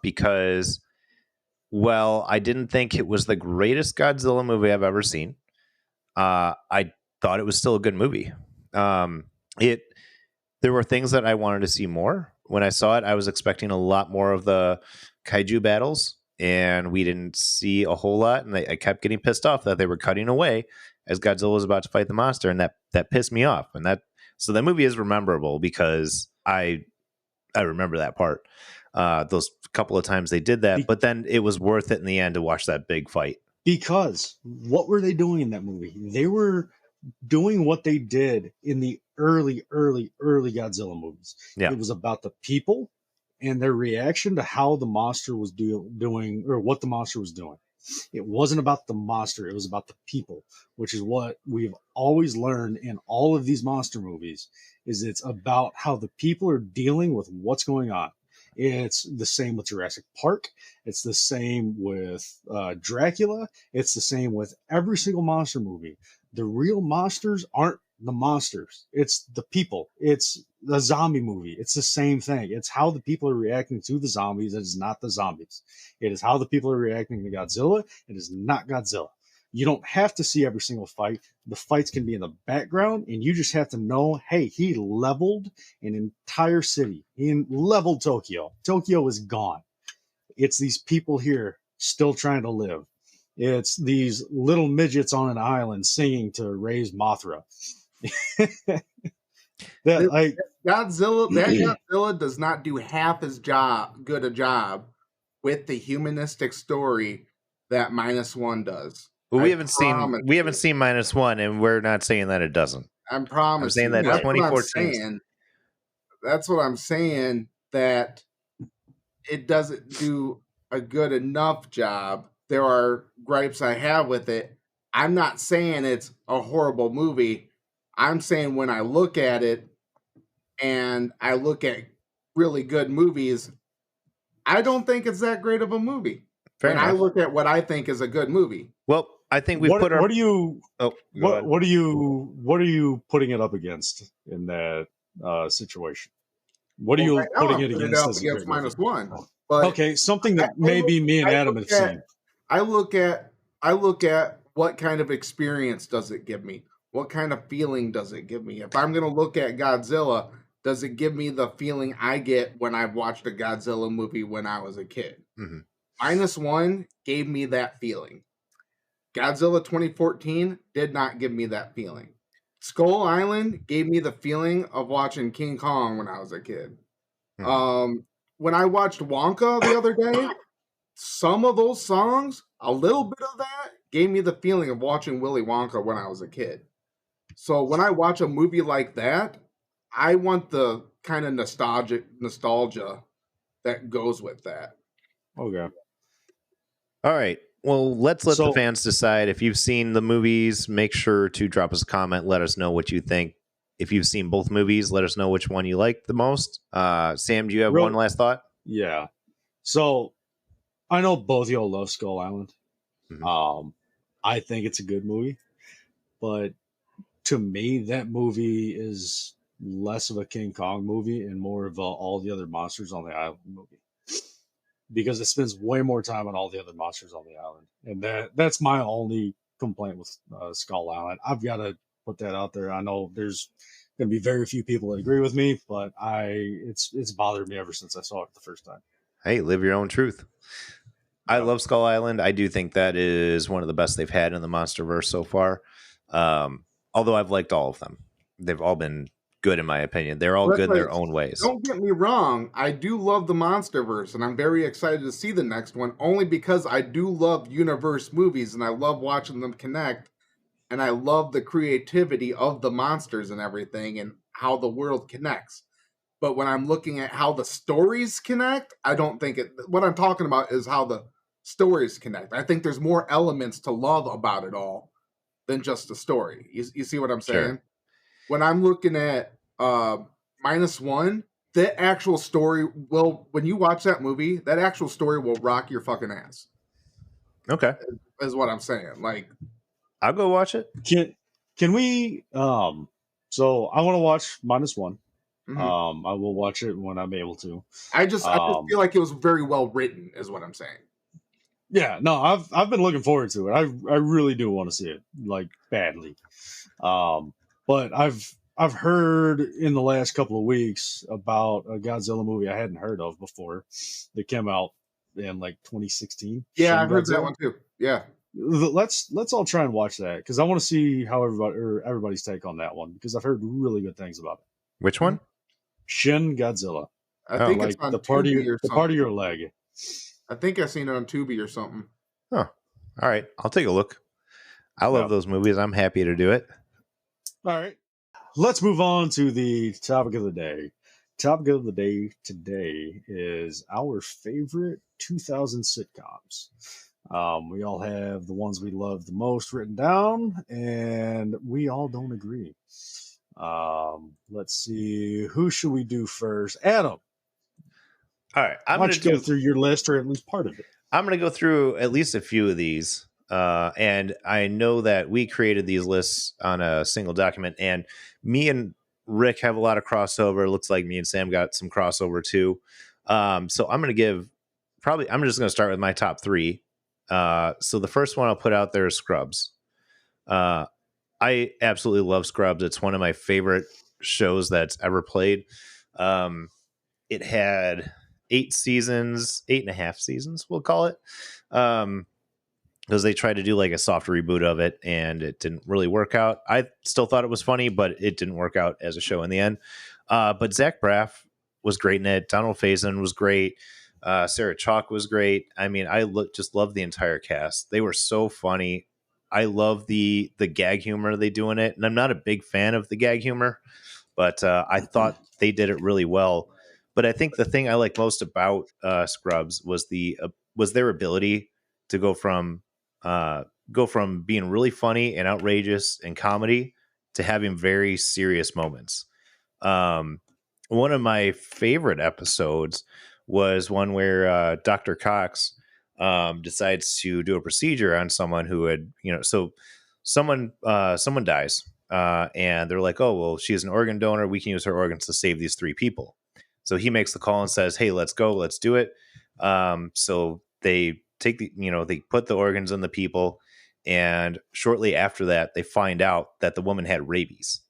because, well, I didn't think it was the greatest Godzilla movie I've ever seen. I thought it was still a good movie. There were things that I wanted to see more. When I saw it, I was expecting a lot more of the kaiju battles, and we didn't see a whole lot. And I kept getting pissed off that they were cutting away as Godzilla was about to fight the monster, and that pissed me off. And so that movie is memorable because I remember that part. Those couple of times they did that, but then it was worth it in the end to watch that big fight. Because what were they doing in that movie? They were doing what they did in the early Godzilla movies. Yeah. It was about the people and their reaction to how the monster was doing, or what the monster was doing. It wasn't about the monster. It was about the people, which is what we've always learned in all of these monster movies, is it's about how the people are dealing with what's going on. It's the same with Jurassic Park. It's the same with Dracula. It's the same with every single monster movie. The real monsters aren't the monsters. It's the people. It's the zombie movie. It's the same thing. It's how the people are reacting to the zombies. It is not the zombies. It is how the people are reacting to Godzilla. It is not Godzilla. You don't have to see every single fight. The fights can be in the background, and you just have to know, hey, he leveled an entire city. He leveled Tokyo. Tokyo is gone. It's these people here still trying to live. It's these little midgets on an island singing to raise Mothra. That like Godzilla does not do half as good a job with the humanistic story that -1 does. Well, I we haven't seen promise you. -1, and we're not saying that it doesn't. I I'm promise saying you. that That's what I'm 2014. saying. That's what I'm saying. That it doesn't do a good enough job. There are gripes I have with it. I'm not saying it's a horrible movie. I'm saying when I look at it and I look at really good movies, I don't think it's that great of a movie. Fair when I enough. look at what I think is a good movie. Well, I think we've put our. what do you Oh, go ahead. what are you putting it up against in that situation? What are Well, you right now putting I'm it putting it against up as a against great movie? -1. But Okay, something I, that maybe me and I Adam look have at seen. I look at what kind of experience does it give me? What kind of feeling does it give me? If I'm going to look at Godzilla, does it give me the feeling I get when I've watched a Godzilla movie when I was a kid? Mhm. -1 gave me that feeling. Godzilla 2014 did not give me that feeling. Skull Island gave me the feeling of watching King Kong when I was a kid. When I watched Wonka the other day, some of those songs, a little bit of that, gave me the feeling of watching Willy Wonka when I was a kid. So when I watch a movie like that, I want the kind of nostalgia that goes with that. Okay. All right. Well, let's let the So- fans decide. If you've seen the movies, make sure to drop us a comment. Let us know what you think. If you've seen both movies, let us know which one you like the most. Sam, do you have one last thought? Yeah. So I know both y'all love Skull Island. Mhm. I think it's a good movie, but to me, that movie is less of a King Kong movie and more of a all the other monsters on the island movie, because it spends way more time on all the other monsters on the island, and that's my only complaint with Skull Island. I've got to put that out there. I know there's going to be very few people that agree with me, but it's bothered me ever since I saw it the first time. Hey, live your own truth. I Yeah. love Skull Island. I do think that is one of the best they've had in the MonsterVerse so far. Although I've liked all of them. They've all been good in my opinion. They're all Well, good in that's their own ways. Don't get me wrong. I do love the MonsterVerse, and I'm very excited to see the next one, only because I do love universe movies, and I love watching them connect, and I love the creativity of the monsters and everything, and how the world connects. But when I'm looking at how the stories connect, I don't think it. What I'm talking about is how the stories connect. I think there's more elements to love about it all than just the story. You see what I'm saying? Sure. When I'm looking at -1, the actual story will, when you watch that movie, that actual story will rock your fucking ass. Okay. Is what I'm saying. Like, I'll go watch it. Can we so I want to watch -1. mhm. I will watch it when I'm able to. I just feel like it was very well written, is what I'm saying. Yeah, no, I've been looking forward to it. I really do want to see it, like, badly. But I've heard in the last couple of weeks about a Godzilla movie I hadn't heard of before that came out in like 2016. Yeah, I Shin heard that Godzilla. one too. Yeah. Let's all try and watch that, because I want to see how everybody's take on that one, because I've heard really good things about it. Which one? Shin Godzilla. I Oh, think Like it's on the part of Tubi or the part something. of your leg. I think I've seen it on Tubi or something. Oh, all right. I'll take a look. I love Yeah. those movies. I'm happy to do it. All right. Let's move on to the topic of the day. Topic of the day today is our favorite 2000 sitcoms. We all have the ones we love the most written down, and we all don't agree. Let's see. Who should we do first? Adam, All right. why don't you go through your list, or at least part of it? I'm going to go through at least a few of these. And I know that we created these lists on a single document, and me and Rick have a lot of crossover. It looks like me and Sam got some crossover too. So I'm going to I'm just going to start with my top three. So the first one I'll put out there is Scrubs. I absolutely love Scrubs. It's one of my favorite shows that's ever played. It had 8 seasons, 8.5 seasons, we'll call it. Because they tried to do like a soft reboot of it and it didn't really work out. I still thought it was funny, but it didn't work out as a show in the end. But Zach Braff was great in it. Donald Faison was great. Sarah Chalke was great. I mean, just love the entire cast. They were so funny. I love the gag humor they do in it. And I'm not a big fan of the gag humor, but I thought they did it really well. But I think the thing I like most about Scrubs was their ability to go from being really funny and outrageous and comedy to having very serious moments. One of my favorite episodes was one where Dr. Cox decides to do a procedure on someone who had, so someone dies, and they're like, oh, well, she's an organ donor. We can use her organs to save these 3 people. So he makes the call and says, hey, let's go. Let's do it. So they take they put the organs in the people. And shortly after that, they find out that the woman had rabies.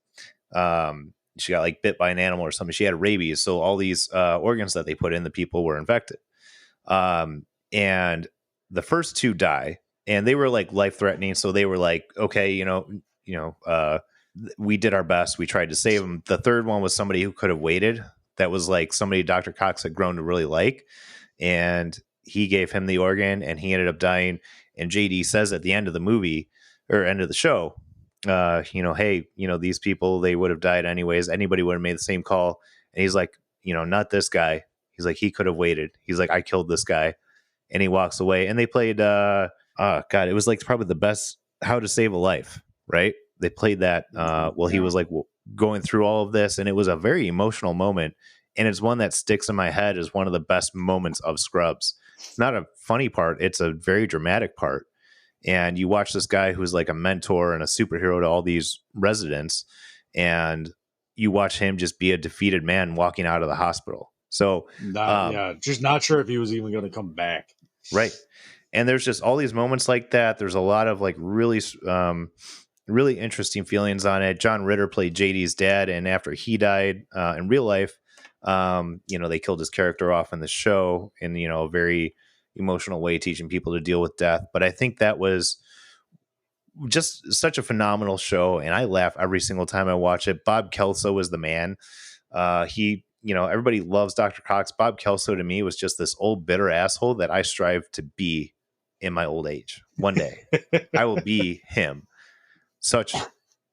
She got like bit by an animal or something. She had rabies. So all these organs that they put in the people were infected. And the first 2 die, and they were like life threatening. So they were like, okay, we did our best. We tried to save them. The third one was somebody who could have waited. That was like somebody Dr. Cox had grown to really like. And he gave him the organ and he ended up dying. And JD says at the end of the movie or end of the show, hey, these people, they would have died anyways. Anybody would have made the same call. And he's like, not this guy. He's like, he could have waited. He's like, I killed this guy. And he walks away. And they played, God, it was like probably the best How to Save a Life, right? They played that while he was like going through all of this. And it was a very emotional moment. And it's one that sticks in my head as one of the best moments of Scrubs. It's not a funny part. It's a very dramatic part. And you watch this guy who's like a mentor and a superhero to all these residents. And you watch him just be a defeated man walking out of the hospital. So, just not sure if he was even going to come back. Right. And there's just all these moments like that. There's a lot of like really interesting feelings on it. John Ritter played JD's dad. And after he died in real life, they killed his character off in the show in, a very emotional way, teaching people to deal with death. But I think that was just such a phenomenal show. And I laugh every single time I watch it. Bob Kelso is the man. Everybody loves Dr. Cox. Bob Kelso to me was just this old bitter asshole that I strive to be in my old age. One day I will be him.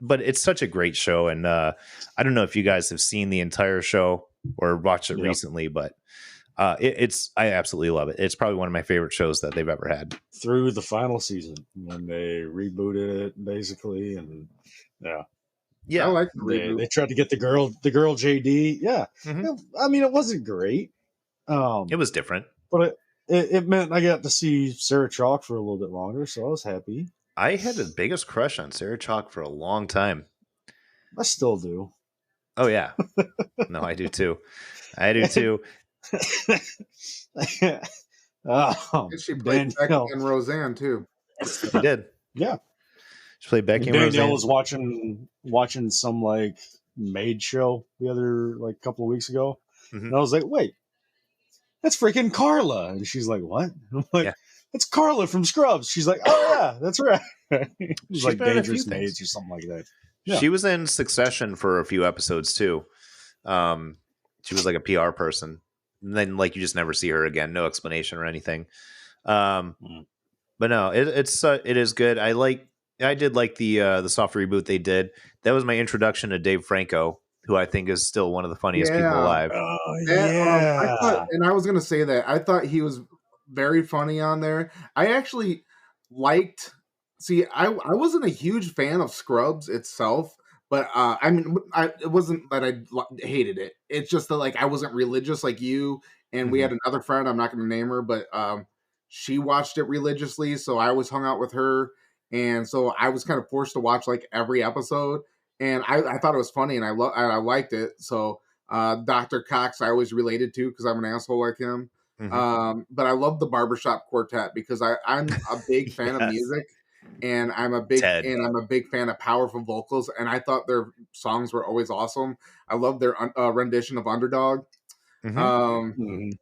But it's such a great show. And I don't know if you guys have seen the entire show or watched it recently, but I absolutely love it. It's probably one of my favorite shows that they've ever had. Through the final season when they rebooted it, basically, and I like the reboot. They tried to get the girl JD. Yeah, I mean, it wasn't great. It was different, but it meant I got to see Sarah Chalke for a little bit longer, so I was happy. I had the biggest crush on Sarah Chalke for a long time. I still do. Oh yeah, no, I do too. I do too. She played Becky and Roseanne too. She did. Yeah. She played Becky and Danielle Roseanne. was watching some like maid show the other like couple of weeks ago. And I was like, wait, that's freaking Carla. And she's like, what? I'm like, that's Carla from Scrubs. She's like, oh yeah, that's right. It was like Dangerous Maids or something like that. Yeah. She was in Succession for a few episodes too. She was like a PR person. And then like you just never see her again. No explanation or anything. But no, it is good. I did like the soft reboot they did. That was my introduction to Dave Franco, who I think is still one of the funniest people alive. I was going to say that. I thought he was very funny on there. I actually liked... See, I wasn't a huge fan of Scrubs itself, but it wasn't that I hated it. It's just that like I wasn't religious like you, and we had another friend, I'm not going to name her, but she watched it religiously, so I always hung out with her, and so I was kind of forced to watch like every episode, and I thought it was funny, and I liked it. So Dr. Cox I always related to because I'm an asshole like him. But I love the Barbershop Quartet because I'm a big fan of Yes. music, and I'm a big fan of powerful vocals, and I thought their songs were always awesome. I love their rendition of Underdog. Um, Mhm.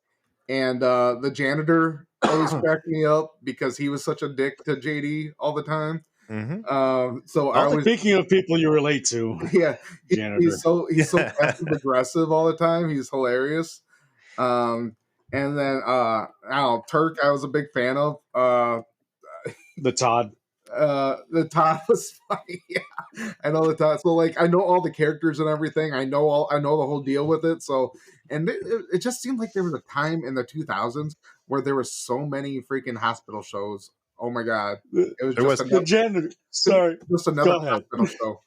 and the janitor always cracked me up because he was such a dick to JD all the time. So I always, Speaking of people you relate to, yeah, janitor. he's so passive aggressive all the time. He's hilarious. And then I don't know, Turk, I was a big fan of. The Todd. The Todd was funny. Yeah, I know the Todd. So like, I know all the characters and everything. I know the whole deal with it. So, and it just seemed like there was a time in the 2000s where there were so many freaking hospital shows. Oh my god, it was There just was The janitor. Sorry, just another go ahead. hospital show.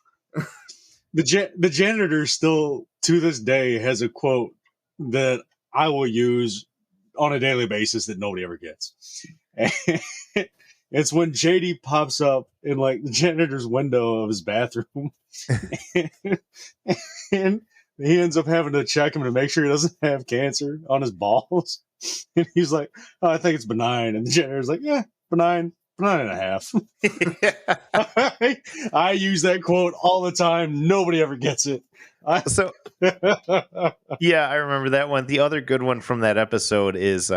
The janitor still to this day has a quote that I will use on a daily basis that nobody ever gets. It's when JD pops up in like the janitor's window of his bathroom, and he ends up having to check him to make sure he doesn't have cancer on his balls. And he's like, "Oh, I think it's benign," and the janitor's like, "Yeah, benign and a half." I use that quote all the time. Nobody ever gets it. So yeah, I remember that one. The other good one from that episode is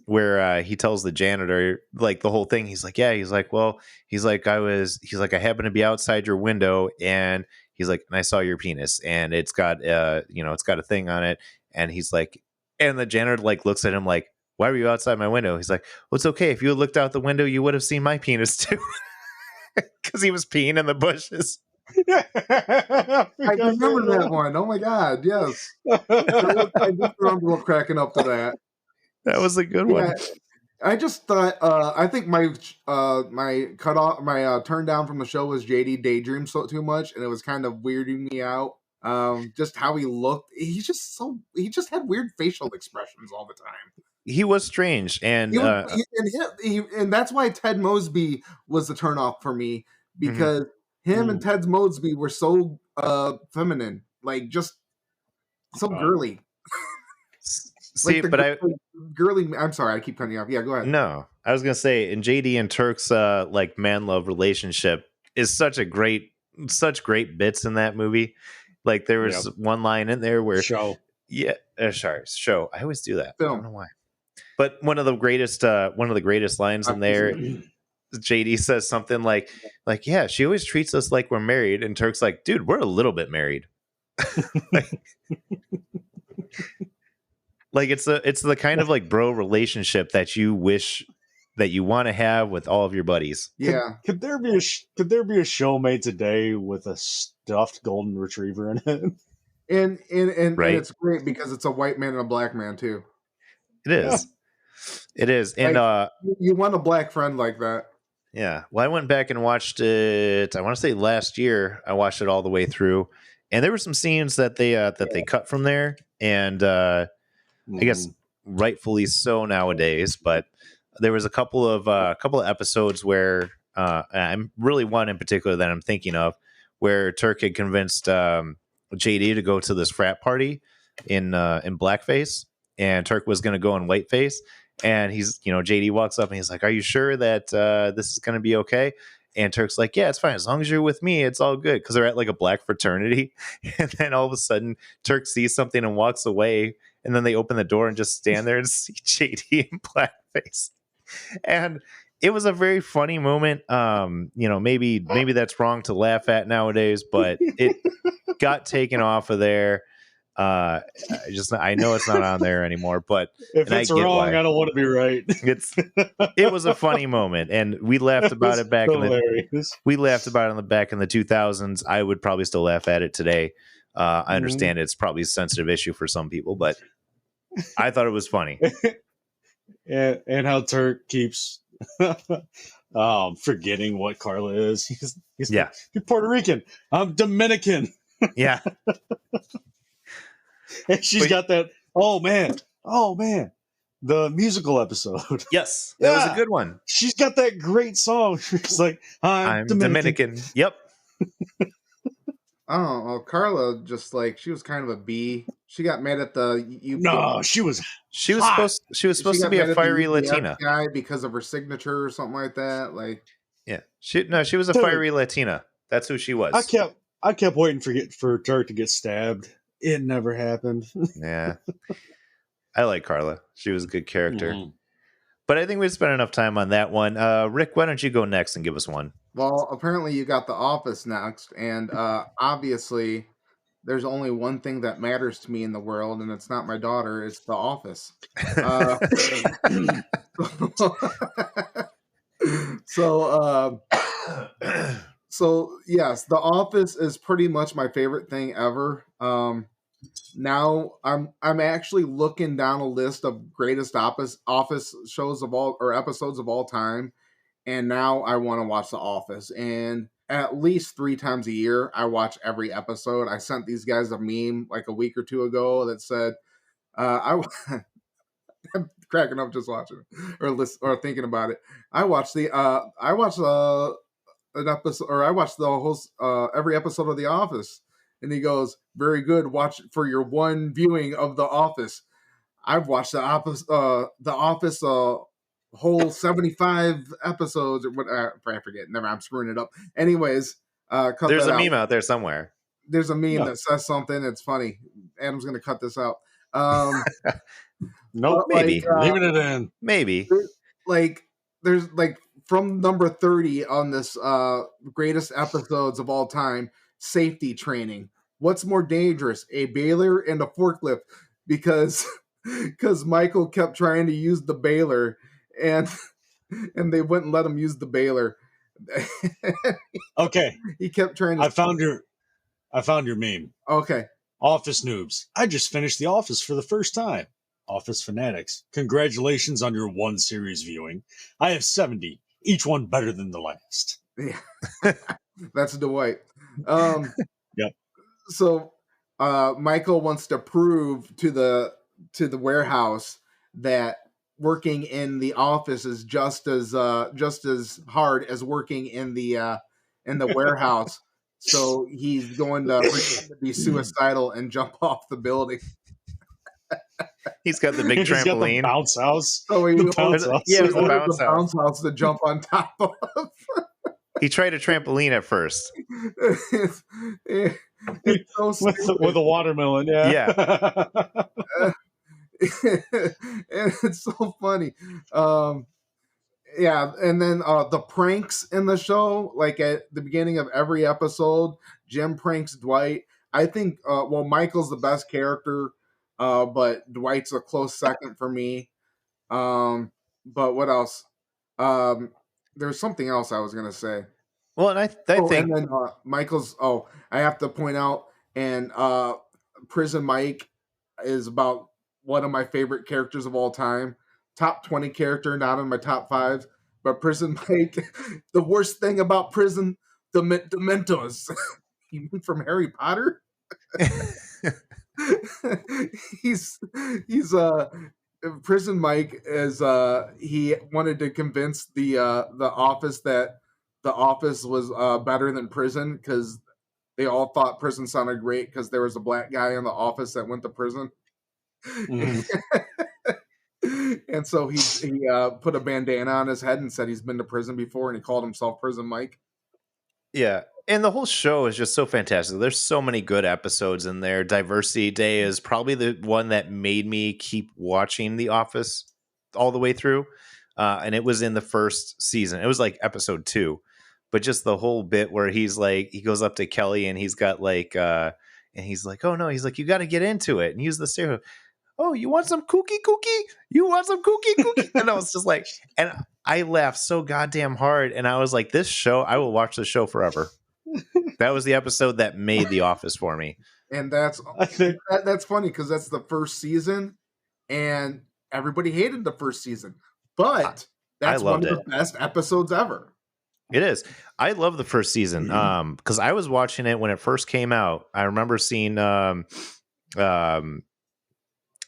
where he tells the janitor like the whole thing. He's like, yeah, he's like, well, he's like, I happened to be outside your window, and he's like, and I saw your penis, and it's got it's got a thing on it, and he's like, and the janitor like looks at him like, why were you outside my window? He's like, well, it's okay. If you had looked out the window, you would have seen my penis too, because he was peeing in the bushes. I remember that one. Oh my god, yes. I just remember cracking up to that. That was a good one. I just thought I think my turn down from the show was JD daydream so too much, and it was kind of weirding me out. Just how he looked. He just had weird facial expressions all the time. He was strange, and and that's why Ted Mosby was the turnoff for me, because him and Ted Mosby were so feminine, like just so girly. See, like but girly. I'm sorry, I keep cutting you off. Yeah, go ahead. No, I was gonna say, in JD and Turk's like man love relationship is such great bits in that movie. Like there was one line in there where show. I always do that. Film. I don't know why. But one of the greatest lines in there, JD says something like, yeah, she always treats us like we're married, and Turk's like, dude, we're a little bit married. Like it's the kind of like bro relationship that you wish that you want to have with all of your buddies. Yeah. Could there be a show made today with a stuffed golden retriever in it? And Right. it's great because it's a white man and a black man too. It is. Yeah. It is. And you want a black friend like that. Yeah. Well, I went back and watched it, I want to say last year. I watched it all the way through. And there were some scenes that they cut from there, and I guess rightfully so nowadays, but there was a couple of episodes where I'm really one in particular that I'm thinking of, where Turk had convinced JD to go to this frat party in blackface, and Turk was going to go in whiteface, and JD walks up and he's like, "Are you sure that this is going to be okay?" And Turk's like, "Yeah, it's fine. As long as you're with me, it's all good." Because they're at like a black fraternity. And then all of a sudden, Turk sees something and walks away. And then they open the door and just stand there and see JD in blackface. And it was a very funny moment. Maybe that's wrong to laugh at nowadays, but it got taken off of there. I know it's not on there anymore, but if it's wrong, I don't want to be right. It was a funny moment, and we laughed about it back in the 2000s. I would probably still laugh at it today. I understand it's probably a sensitive issue for some people, but I thought it was funny. and how Turk keeps forgetting what Carla is. He's yeah, you're Puerto Rican. I'm Dominican. Yeah. And she's got that. Oh man, the musical episode. Yes, that was a good one. She's got that great song. She's like, I'm Dominican. Yep. I don't know. Carla just like she was kind of a B. She got mad at the UPS. No, she was She was hot. supposed to Got be a mad at the fiery UPS Latina. guy because of her signature or something like that. Like, Yeah. She was a Dude, fiery Latina. That's who she I was. kept waiting for Turk to get stabbed. It never happened. Yeah. I like Carla. She was a good character. Mhm. But I think we've spent enough time on that one. Rick, why don't you go next and give us one? well, apparently you got The Office next, and obviously there's only one thing that matters to me in the world, and it's not my daughter. It's The Office. Uh, so, so yes, The Office is pretty much my favorite thing ever. Now I'm actually looking down a list of greatest office shows of all or episodes of all time, and now I want to watch The Office. And at least 3 times a year, I watch every episode. I sent these guys a meme like a week or two ago that said, I'm cracking up just watching it or thinking about it. I watched an episode, or I watched the whole every episode of The Office. And he goes, "Very good. Watch it for your one viewing of The Office." I've watched The Office, whole 75 episodes. Or what? I forget. Never. I'm screwing it up. Anyways, cut There's that a out. meme out there somewhere. There's a meme Yeah. that says something. It's funny. Adam's going to cut this out. Nope. Maybe. Leaving it in. Maybe. Like there's like from number 30 on this greatest episodes of all time, safety training. What's more dangerous, a baler and a forklift? Because Michael kept trying to use the baler and they wouldn't let him use the baler. Okay, He kept trying to I found your meme. Okay. Office noobs. I just finished The Office for the first time. Office fanatics. Congratulations on your one series viewing. I have 70, each one better than the last. Yeah. That's Dwight. Yep. So Michael wants to prove to the warehouse that working in the office is just as hard as working in the warehouse. So he's going to pretend to be suicidal and jump off the building. He's got the big He's got the trampoline. bounce house. So he The bounce house. Yeah, it was he the orders bounce a house. bounce house to jump on top of. He tried a trampoline at first. It's so stupid. with a watermelon. Yeah. And it's so funny. Yeah, and then the pranks in the show, like at the beginning of every episode, Jim pranks Dwight. I think Michael's the best character, but Dwight's a close second for me. But what else? There's something else I was gonna say. Well, and I think and then Michael's. Oh, I have to point out, and Prison Mike is about one of my favorite characters of all time. Top 20 character, not in my top 5. But Prison Mike, the worst thing about prison, the Dementos. You mean from Harry Potter? he's Prison Mike is he wanted to convince the office that the office was better than prison because they all thought prison sounded great because there was a black guy in the office that went to prison. Mhm. And so he put a bandana on his head and said he's been to prison before, and he called himself Prison Mike. yeah. And the whole show is just so fantastic. There's so many good episodes in there. Diversity Day is probably the one that made me keep watching The Office all the way through. And it was in the first season. It was like episode 2. But just the whole bit where he's like, he goes up to Kelly and he's got like, and he's like, oh no, he's like, you got to get into it and use the stereo. Oh, you want some cookie? You want some cookie? And I was just like, and I laughed so goddamn hard. And I was like, this show, I will watch the show forever. That was the episode that made The Office for me. And that's funny because that's the first season, and everybody hated the first season. But that's one of the best episodes ever. It is. I love the first season because I was watching it when it first came out. I remember seeing Michael,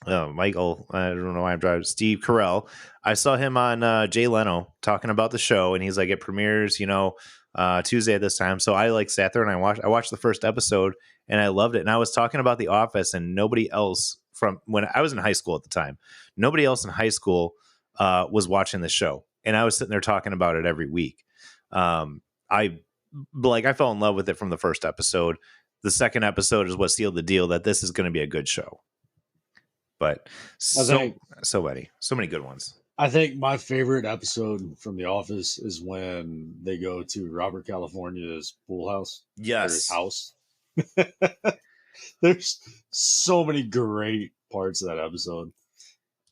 I don't know why I'm driving, Steve Carell. I saw him on Jay Leno talking about the show, and he's like, it premieres, Tuesday at this time. So I like sat there and I watched the first episode and I loved it. And I was talking about The Office, and nobody else from when I was in high school at the time, nobody else in high school was watching the show. And I was sitting there talking about it every week. I fell in love with it from the first episode. The second episode is what sealed the deal that this is going to be a good show. But so many good ones. I think my favorite episode from The Office is when they go to Robert California's pool house. Yes. Or his house. There's so many great parts of that episode.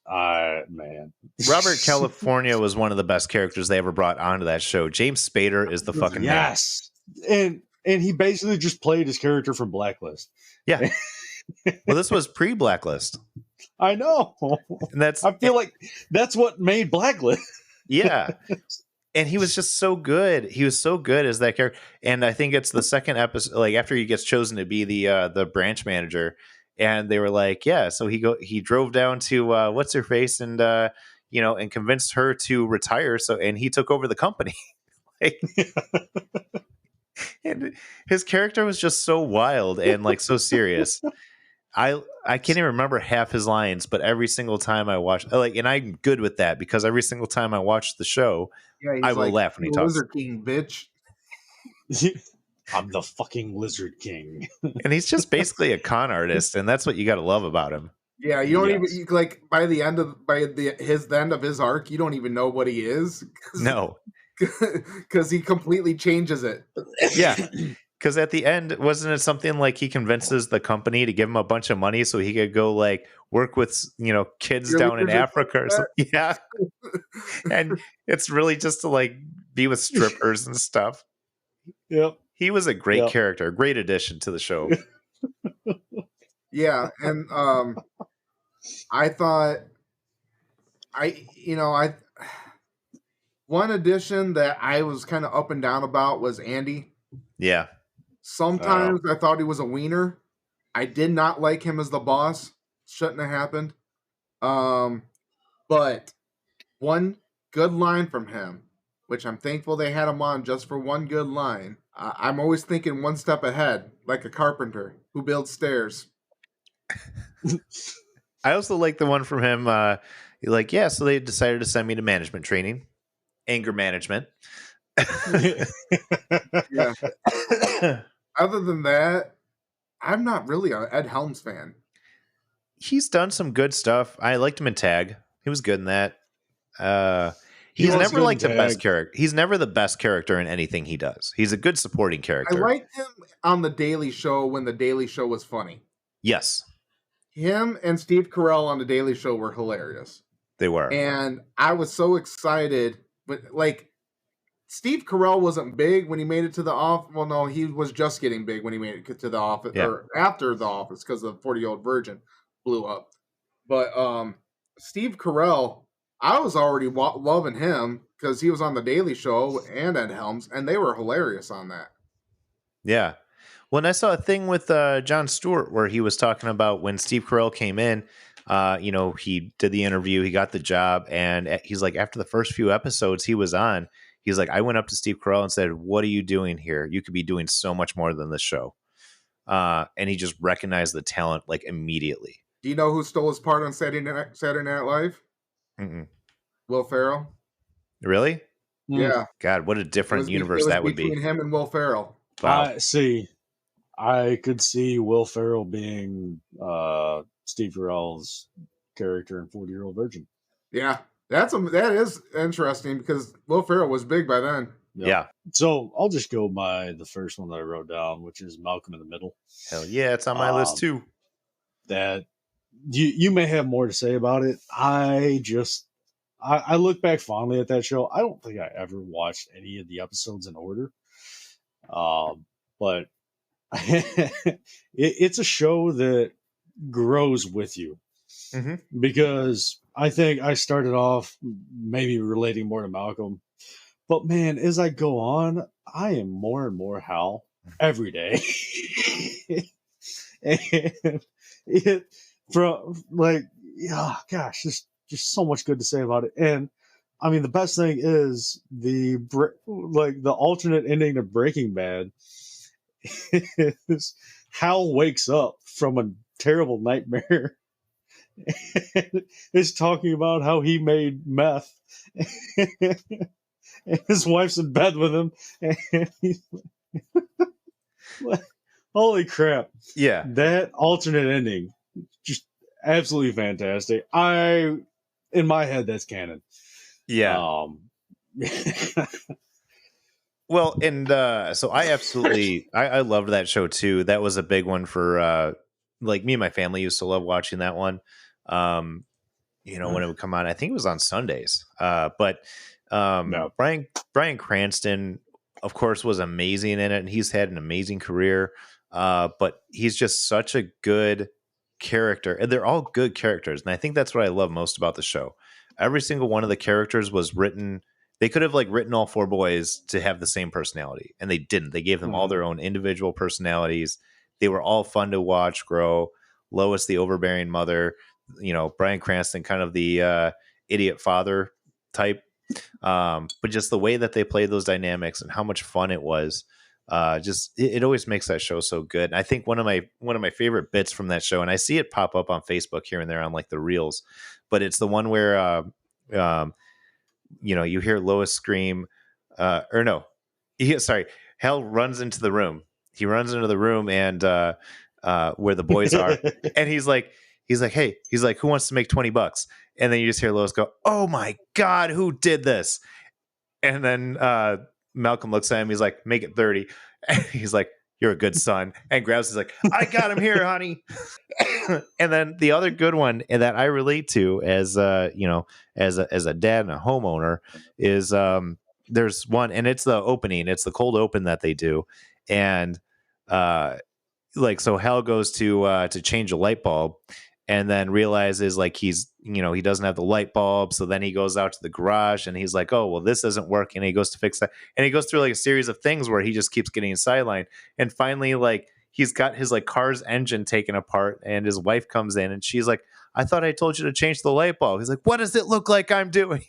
Man. Robert California was one of the best characters they ever brought onto that show. James Spader is the fucking man. And he basically just played his character from Blacklist. Yeah. Well, this was pre-Blacklist. I know. And I feel like that's what made Blacklist. Yeah. And he was just so good. He was so good as that character. And I think it's the second episode, like after he gets chosen to be the branch manager, and they were like, yeah, so he drove down to what's her face and and convinced her to retire. And he took over the company. And his character was just so wild and like so serious. I can't even remember half his lines, but every single time I watch, and I'm good with that because every single time I watch the show, I will laugh when he talks. Lizard King, bitch. I'm the fucking Lizard King. And he's just basically a con artist, and that's what you got to love about him. Yeah, you don't even like by the end of his arc, you don't even know what he is. No, because he completely changes it. Yeah. Because at the end, wasn't it something like he convinces the company to give him a bunch of money so he could go like work with, kids down in Africa or something? Yeah. And it's really just to like be with strippers and stuff. Yep. He was a great character, great addition to the show. Yeah. And I thought one addition that I was kind of up and down about was Andy. Yeah. Sometimes I thought he was a wiener. I did not like him as the boss. Shouldn't have happened. But one good line from him, which I'm thankful they had him on just for one good line. I'm always thinking one step ahead, like a carpenter who builds stairs. I also like the one from him. So they decided to send me to management training, anger management. Yeah. Other than that, I'm not really an Ed Helms fan. He's done some good stuff. I liked him in Tag. He was good in that. He's never like the best character. He's never the best character in anything he does. He's a good supporting character. I liked him on The Daily Show when The Daily Show was funny. Yes. Him and Steve Carell on The Daily Show were hilarious. They were. And I was so excited. But Steve Carell wasn't big when he made it to The Office. Well, no, he was just getting big when he made it to The Office, or after The Office, because the 40-Year-Old Virgin blew up. But Steve Carell, I was already loving him because he was on The Daily Show and Ed Helms, and they were hilarious on that. Yeah. When I saw a thing with Jon Stewart where he was talking about when Steve Carell came in, he did the interview, he got the job, and he's like, after the first few episodes he was on, he's like, I went up to Steve Carell and said, what are you doing here? You could be doing so much more than this show. And he just recognized the talent like immediately. Do you know who stole his part on Saturday Night Live? Mm-mm. Will Ferrell. Really? Yeah. God, what a different universe that would be. Between him and Will Ferrell. Wow. I could see Will Ferrell being Steve Carell's character in 40-Year-Old Virgin. Yeah. That is interesting because Will Ferrell was big by then. Yeah. So I'll just go by the first one that I wrote down, which is Malcolm in the Middle. Hell yeah, it's on my list too. That you may have more to say about it. I look back fondly at that show. I don't think I ever watched any of the episodes in order. But it's a show that grows with you. Mm-hmm. Because I think I started off maybe relating more to Malcolm. But man, as I go on, I am more and more Hal every day. And just so much good to say about it. And I mean, the best thing is the alternate ending to Breaking Bad is Hal wakes up from a terrible nightmare and is talking about how he made meth and his wife's in bed with him and he's like, holy crap. Yeah. That alternate ending, just absolutely fantastic. In my head, that's canon. Yeah. Well, and so I loved that show too. That was a big one for like me and my family used to love watching that one. When it would come on, I think it was on Sundays. But No. Bryan Cranston, of course, was amazing in it, and he's had an amazing career. But he's just such a good character, and they're all good characters, and I think that's what I love most about the show. Every single one of the characters was written. They could have written all four boys to have the same personality, and they didn't. They gave them all their own individual personalities. They were all fun to watch grow. Lois, the overbearing mother, Bryan Cranston, kind of the idiot father type. But just the way that they played those dynamics and how much fun it was, it always makes that show so good. And I think one of my favorite bits from that show, and I see it pop up on Facebook here and there on the reels, but it's the one where you hear Lois scream, or no, Hal runs into the room. He runs into the room and where the boys are, and he's like, hey, who wants to make $20? And then you just hear Lois go, oh my God, who did this? And then Malcolm looks at him. He's like, make it 30. And he's like, you're a good son. And grabs, he's like, I got him here, honey. And then the other good one that I relate to as as a dad and a homeowner is there's one, and it's the opening. It's the cold open that they do. And so Hal goes to change a light bulb, and then realizes he's he doesn't have the light bulb. So then he goes out to the garage and he's like, oh, well, this isn't working. And he goes to fix that. And he goes through a series of things where he just keeps getting sidelined. And finally, he's got his car's engine taken apart, and his wife comes in and she's like, I thought I told you to change the light bulb. He's like, what does it look like I'm doing?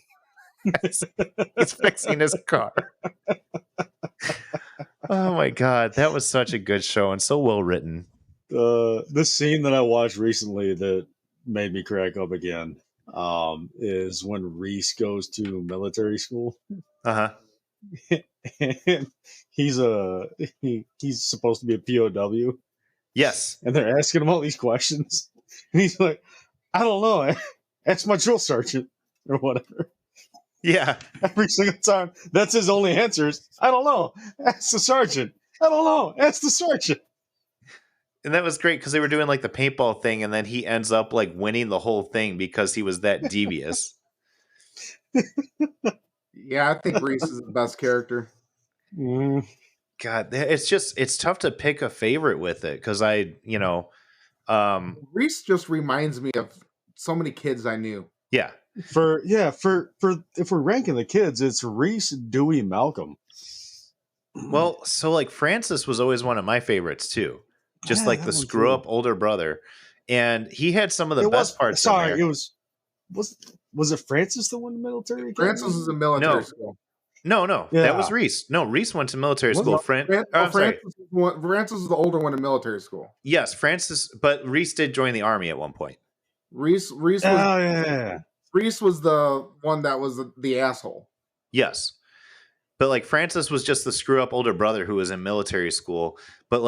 He's fixing his car. Oh my God. That was such a good show and so well written. The scene that I watched recently that made me crack up again is when Reese goes to military school. Uh-huh. And he's supposed to be a POW. Yes. And they're asking him all these questions. And he's like, I don't know. Ask my drill sergeant or whatever. Yeah. Every single time. That's his only answers. I don't know. Ask the sergeant. I don't know. Ask the sergeant. And that was great because they were doing the paintball thing, and then he ends up winning the whole thing because he was that devious. Yeah, I think Reese is the best character. God, it's tough to pick a favorite with it because Reese just reminds me of so many kids I knew. Yeah. For if we're ranking the kids, it's Reese, Dewey, Malcolm. Well, so Francis was always one of my favorites too. Just the screw up older brother. And he had some of the best parts. Sorry, it was it Francis the one in the military? Francis was in military school. No, Yeah. that was Reese. No, Reese went to military school. Francis was the older one in military school. Yes, Francis, but Reese did join the army at one point. Reese was Reese was the one that was the asshole. Yes. But Francis was just the screw up older brother who was in military school. But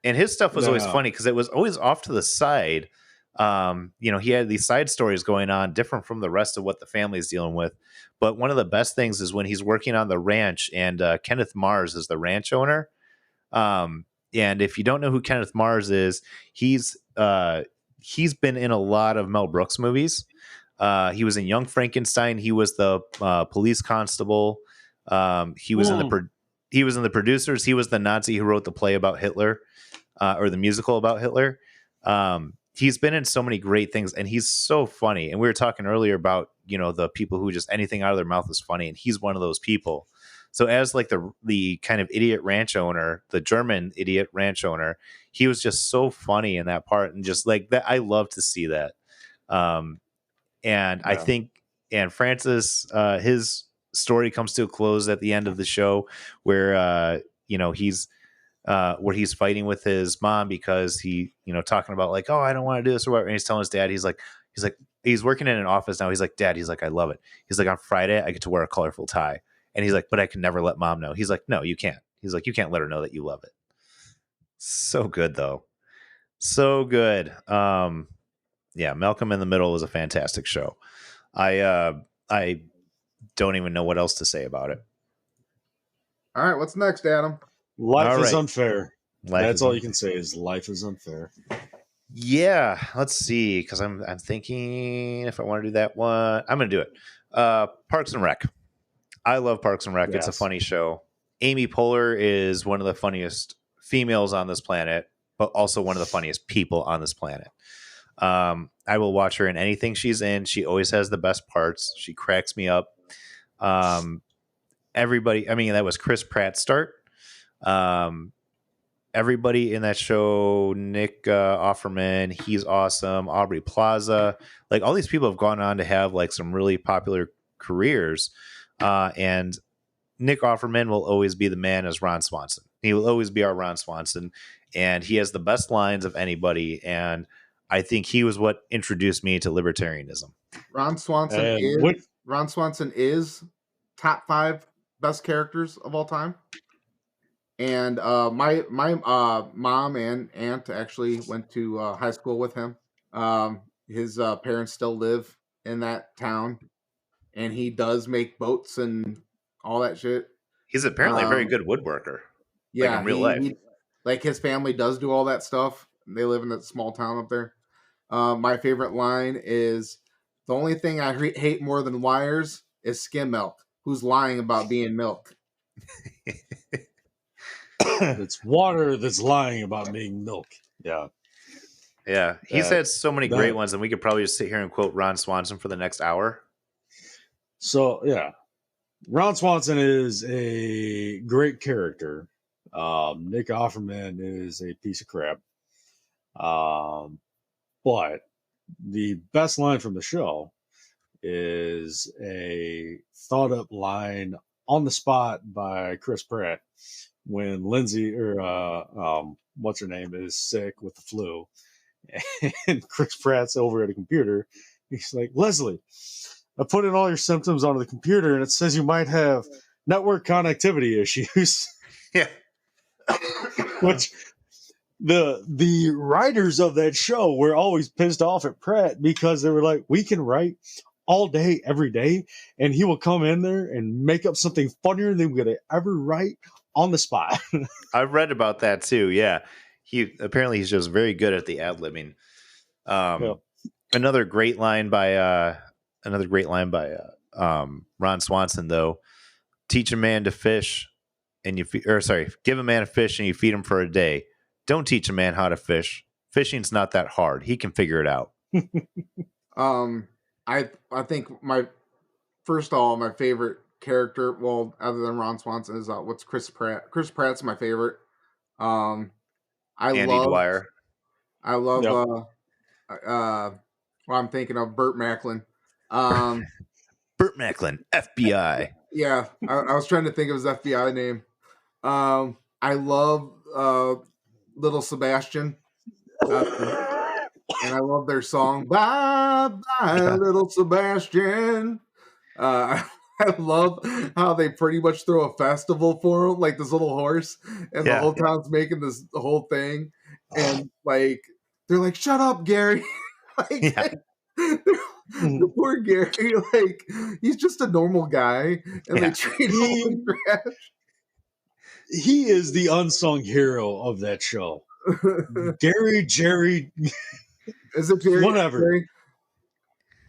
and his stuff was always funny because it was always off to the side. He had these side stories going on different from the rest of what the family's dealing with. But one of the best things is when he's working on the ranch and Kenneth Mars is the ranch owner. And if you don't know who Kenneth Mars is, he's been in a lot of Mel Brooks movies. He was in Young Frankenstein. He was the police constable. He was in the producers. He was the Nazi who wrote the play about Hitler, or the musical about Hitler. He's been in so many great things, and he's so funny. And we were talking earlier about the people who just anything out of their mouth is funny, and he's one of those people. So as the kind of idiot ranch owner, the German idiot ranch owner, he was just so funny in that part, and just that I love to see that. And I think Francis, his story comes to a close at the end of the show, where he's where he's fighting with his mom because he, talking about like, oh, I don't want to do this or whatever. And he's telling his dad, he's like, he's working in an office now. He's like, Dad, he's like, I love it. He's like, on Friday, I get to wear a colorful tie. And he's like, but I can never let Mom know. He's like, no, you can't. He's like, you can't let her know that you love it. So good, though. So good. Yeah, Malcolm in the Middle is a fantastic show. I don't even know what else to say about it. All right, what's next, Adam? Life All is right. unfair. Life That's is all unfair. you can say is life is unfair. Yeah, let's see, because I'm thinking if I want to do that one, I'm going to do it. Parks and Rec. I love Parks and Rec. It's a Yes. funny show. Amy Poehler is one of the funniest females on this planet, but also one of the funniest people on this planet. I will watch her in anything she's in. She always has the best parts. She cracks me up. Everybody, I mean, that was Chris Pratt's start. Everybody in that show, Nick Offerman, he's awesome. Aubrey Plaza, like all these people have gone on to have like some really popular careers. And Nick Offerman will always be the man as Ron Swanson. He will always be our Ron Swanson. And he has the best lines of anybody. And I think he was what introduced me to libertarianism. Ron Swanson is top 5 best characters of all time. And my mom and aunt actually went to high school with him. His parents still live in that town, and he does make boats and all that shit. He's apparently a very good woodworker. Yeah, like in real life. Like his family does do all that stuff. They live in that small town up there. My favorite line is, the only thing I hate more than liars is skim milk. Who's lying about being milk? It's water that's lying about being milk. Yeah. Yeah. He's had so many great ones, and we could probably just sit here and quote Ron Swanson for the next hour. So, yeah. Ron Swanson is a great character. Nick Offerman is a piece of crap. But the best line from the show is a thought up line on the spot by Chris Pratt when Lindsay or what's her name is sick with the flu, and Chris Pratt's over at a computer. He's like, Leslie, I put in all your symptoms onto the computer and it says you might have network connectivity issues. Yeah. Which the writers of that show were always pissed off at Pratt because they were like, we can write all day, every day, and he will come in there and make up something funnier than we could ever write on the spot. I've read about that too. Yeah. He's just very good at the ad-libbing. Another great line by Ron Swanson, though. Teach a man to fish and give a man a fish and you feed him for a day. Don't teach a man how to fish. Fishing's not that hard. He can figure it out. I think my favorite character, well, other than Ron Swanson, is what's Chris Pratt. Chris Pratt's my favorite. Andy Dwyer. I love I'm thinking of Burt Macklin. Burt Macklin, FBI. Yeah, I was trying to think of his FBI name. I love Little Sebastian. And I love their song, Bye Bye Little Sebastian. I love how they pretty much throw a festival for him, like this little horse, and the whole town's making the whole thing. And like they're like, shut up, Gary. The poor Gary, like he's just a normal guy, and they treat him like trash. He is the unsung hero of that show. Jerry. Is it Jerry? Whatever. Jerry?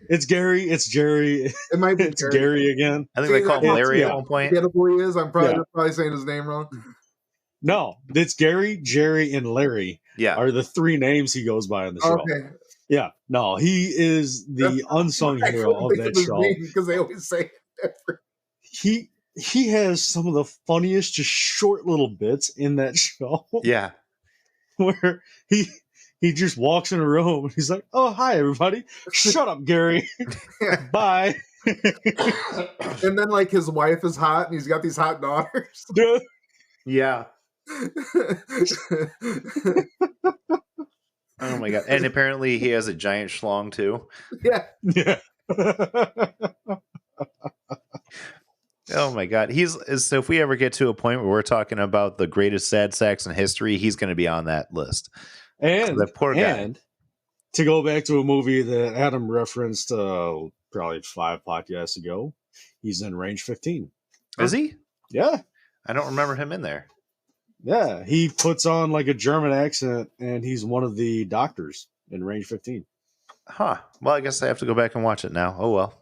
It's Gary. It's Jerry. It might be it's Gary again. I think they call him Larry at one point. Who he is. I'm probably saying his name wrong. No, it's Gary, Jerry, and Larry. Yeah, are the 3 names he goes by on the show. Okay. Yeah. No, he is the unsung hero of that show because they always say different. He has some of the funniest, just short little bits in that show. Yeah, where he just walks in a room and he's like, "Oh, hi everybody! Shut up, Gary. Bye." And then like his wife is hot and he's got these hot daughters. Yeah. Oh my god! And apparently he has a giant schlong too. Yeah. Yeah. Oh my god! So if we ever get to a point where we're talking about the greatest sad sacks in history, he's going to be on that list. And that poor guy. And to go back to a movie that Adam referenced probably 5 podcasts ago, he's in Range 15. Is he? Yeah. I don't remember him in there. Yeah. He puts on like a German accent, and he's one of the doctors in Range 15. Huh. Well, I guess I have to go back and watch it now. Oh well.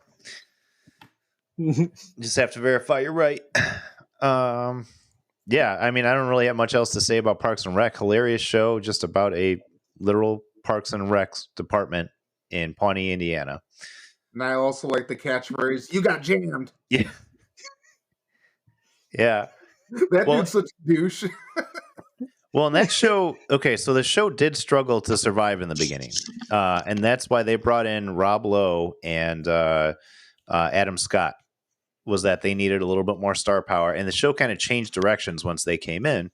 Just have to verify you're right. Yeah, I mean, I don't really have much else to say about Parks and Rec. Hilarious show, just about a literal Parks and Rec department in Pawnee, Indiana. And I also like the catchphrase, "You got jammed." Yeah. Yeah. That dude's such a douche. Well, in that show, okay, so the show did struggle to survive in the beginning. And that's why they brought in Rob Lowe and Adam Scott, was that they needed a little bit more star power. And the show kind of changed directions once they came in.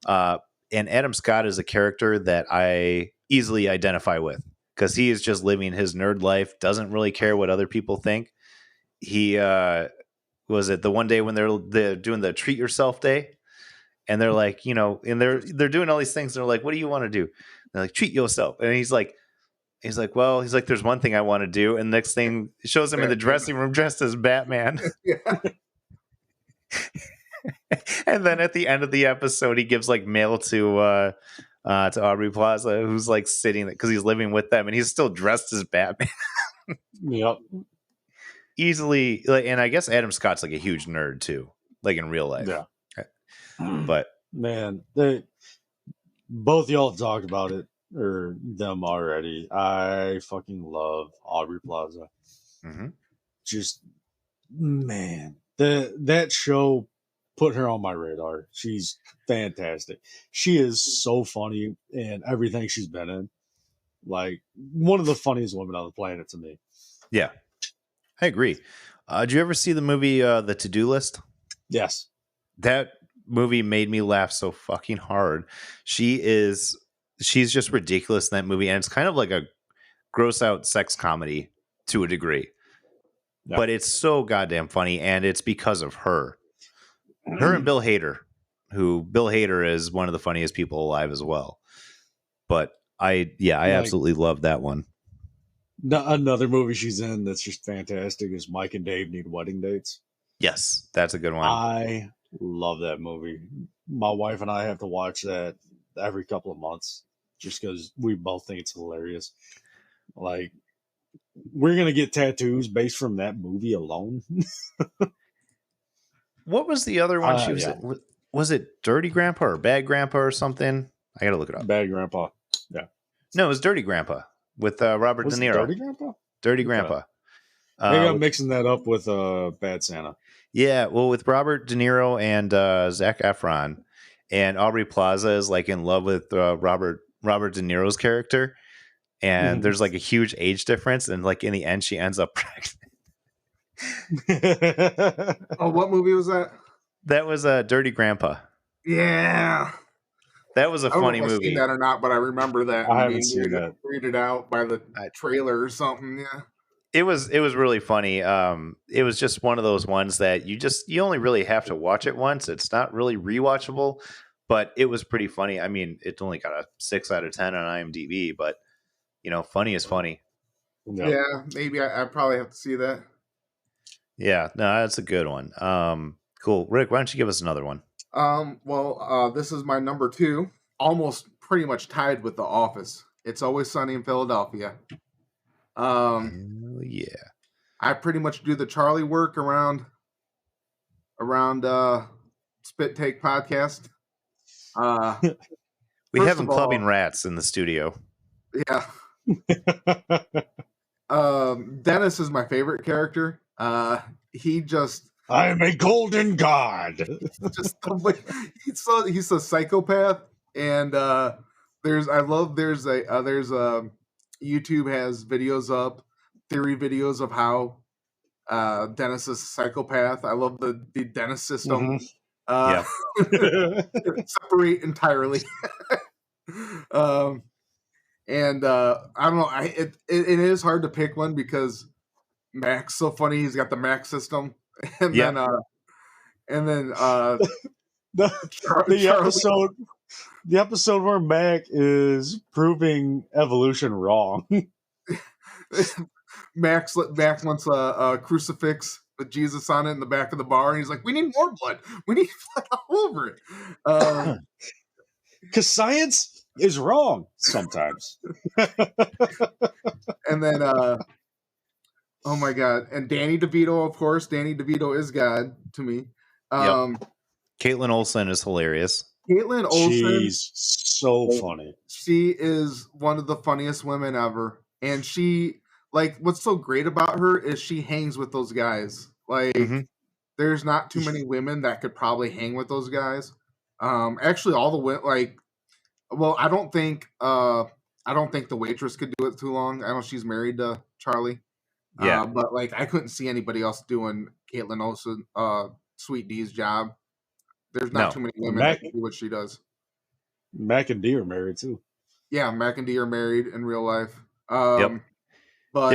And Adam Scott is a character that I easily identify with because he is just living his nerd life, doesn't really care what other people think. He was it the one day when they're doing the treat yourself day, and they're like, you know, and they're doing all these things. They're like, what do you want to do? They're like, treat yourself. And he's like, there's one thing I want to do. And next thing it shows him in the dressing room dressed as Batman. Yeah. And then at the end of the episode, he gives like mail to Aubrey Plaza, who's like sitting there because he's living with them and he's still dressed as Batman. Yep. Easily. Like, and I guess Adam Scott's like a huge nerd too, like in real life. Yeah. But man, both y'all have talked about it or them already. I fucking love Aubrey Plaza. mm-hmm. Just man, that show put her on my radar. She's fantastic. She is so funny in everything she's been in. Like one of the funniest women on the planet to me. Yeah, I agree. Did you ever see the movie The To-Do List? Yes. That movie made me laugh so fucking hard. She's just ridiculous in that movie, and it's kind of like a gross out sex comedy to a degree. Yep. But it's so goddamn funny, and it's because of her. Her and Bill Hader, Bill Hader is one of the funniest people alive as well. But I absolutely love that one. Another movie she's in that's just fantastic is Mike and Dave Need Wedding Dates. Yes, that's a good one. I love that movie. My wife and I have to watch that every couple of months just because we both think it's hilarious. Like, we're going to get tattoos based from that movie alone. What was the other one she was in? Was it Dirty Grandpa or Bad Grandpa or something? I got to look it up. Bad Grandpa. Yeah. No, it was Dirty Grandpa with Robert De Niro. Dirty Grandpa? Dirty Grandpa. Maybe I'm mixing that up with Bad Santa. Yeah, well, with Robert De Niro and Zac Efron, and Aubrey Plaza is like in love with Robert De Niro's character, and there's like a huge age difference, and like in the end, she ends up pregnant. Oh, what movie was that? That was Dirty Grandpa. Yeah, that was a funny movie. I've seen that or not, but I remember that. I haven't seen that. Read it out by the trailer or something. Yeah. It was really funny. It was just one of those ones that you only really have to watch it once. It's not really rewatchable, but it was pretty funny. I mean, it only got a 6 out of 10 on IMDb, but you know, funny is funny. No. Yeah, maybe I probably have to see that. Yeah, no, that's a good one. Cool. Rick, why don't you give us another one? Well, this is my number 2, almost pretty much tied with The Office. It's Always Sunny in Philadelphia. Yeah. I pretty much do the Charlie work around Spit Take Podcast. We have him clubbing rats in the studio. Yeah. Dennis is my favorite character. He just I am a golden god. Just he's a psychopath, and there's YouTube has videos up, theory videos of how Dennis is a psychopath. I love the Dennis system. Yeah. Separate entirely. And I don't know. It is hard to pick one because Mac's so funny. He's got the Mac system, and Yeah. then the episode where Mac is proving evolution wrong. Mac wants a crucifix with Jesus on it in the back of the bar, and he's like, "We need more blood. We need blood all over it." Because science is wrong sometimes. And then, oh my god, and Danny DeVito, of course. Danny DeVito is God to me. Caitlin Olsen is hilarious. Caitlin Olsen, she's so funny. She is one of the funniest women ever, and she, like, what's so great about her is she hangs with those guys. Like, there's not too many women that could probably hang with those guys. Actually, all the women, like, well, I don't think the waitress could do it too long. I know she's married to Charlie. Yeah, but like, I couldn't see anybody else doing Caitlin Olsen, Sweet D's job. There's not too many women that can do what she does. Mac and Dee are married too. Yeah, Mac and Dee are married in real life. Yep. But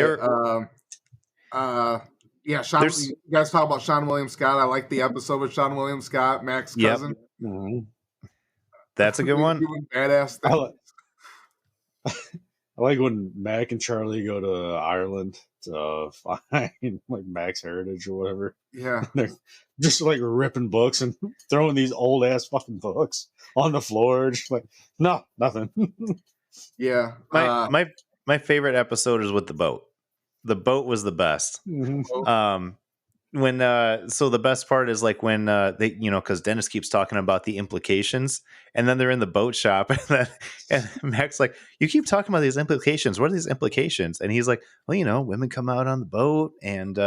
yeah, Sean, you guys talk about Sean William Scott. I like the episode with Sean William Scott, Mac's cousin. That's a good one. Doing badass things. I like when Mac and Charlie go to Ireland to find like Mac's heritage or whatever. Yeah. They're just like ripping books and throwing these old ass fucking books on the floor. Just like, no, nothing. Yeah. My favorite episode is with the boat. The boat was the best. When so the best part is like when they, you know, because Dennis keeps talking about the implications, and then they're in the boat shop, and Mac's like, "You keep talking about these implications. What are these implications?" And he's like, "Well, you know, women come out on the boat, and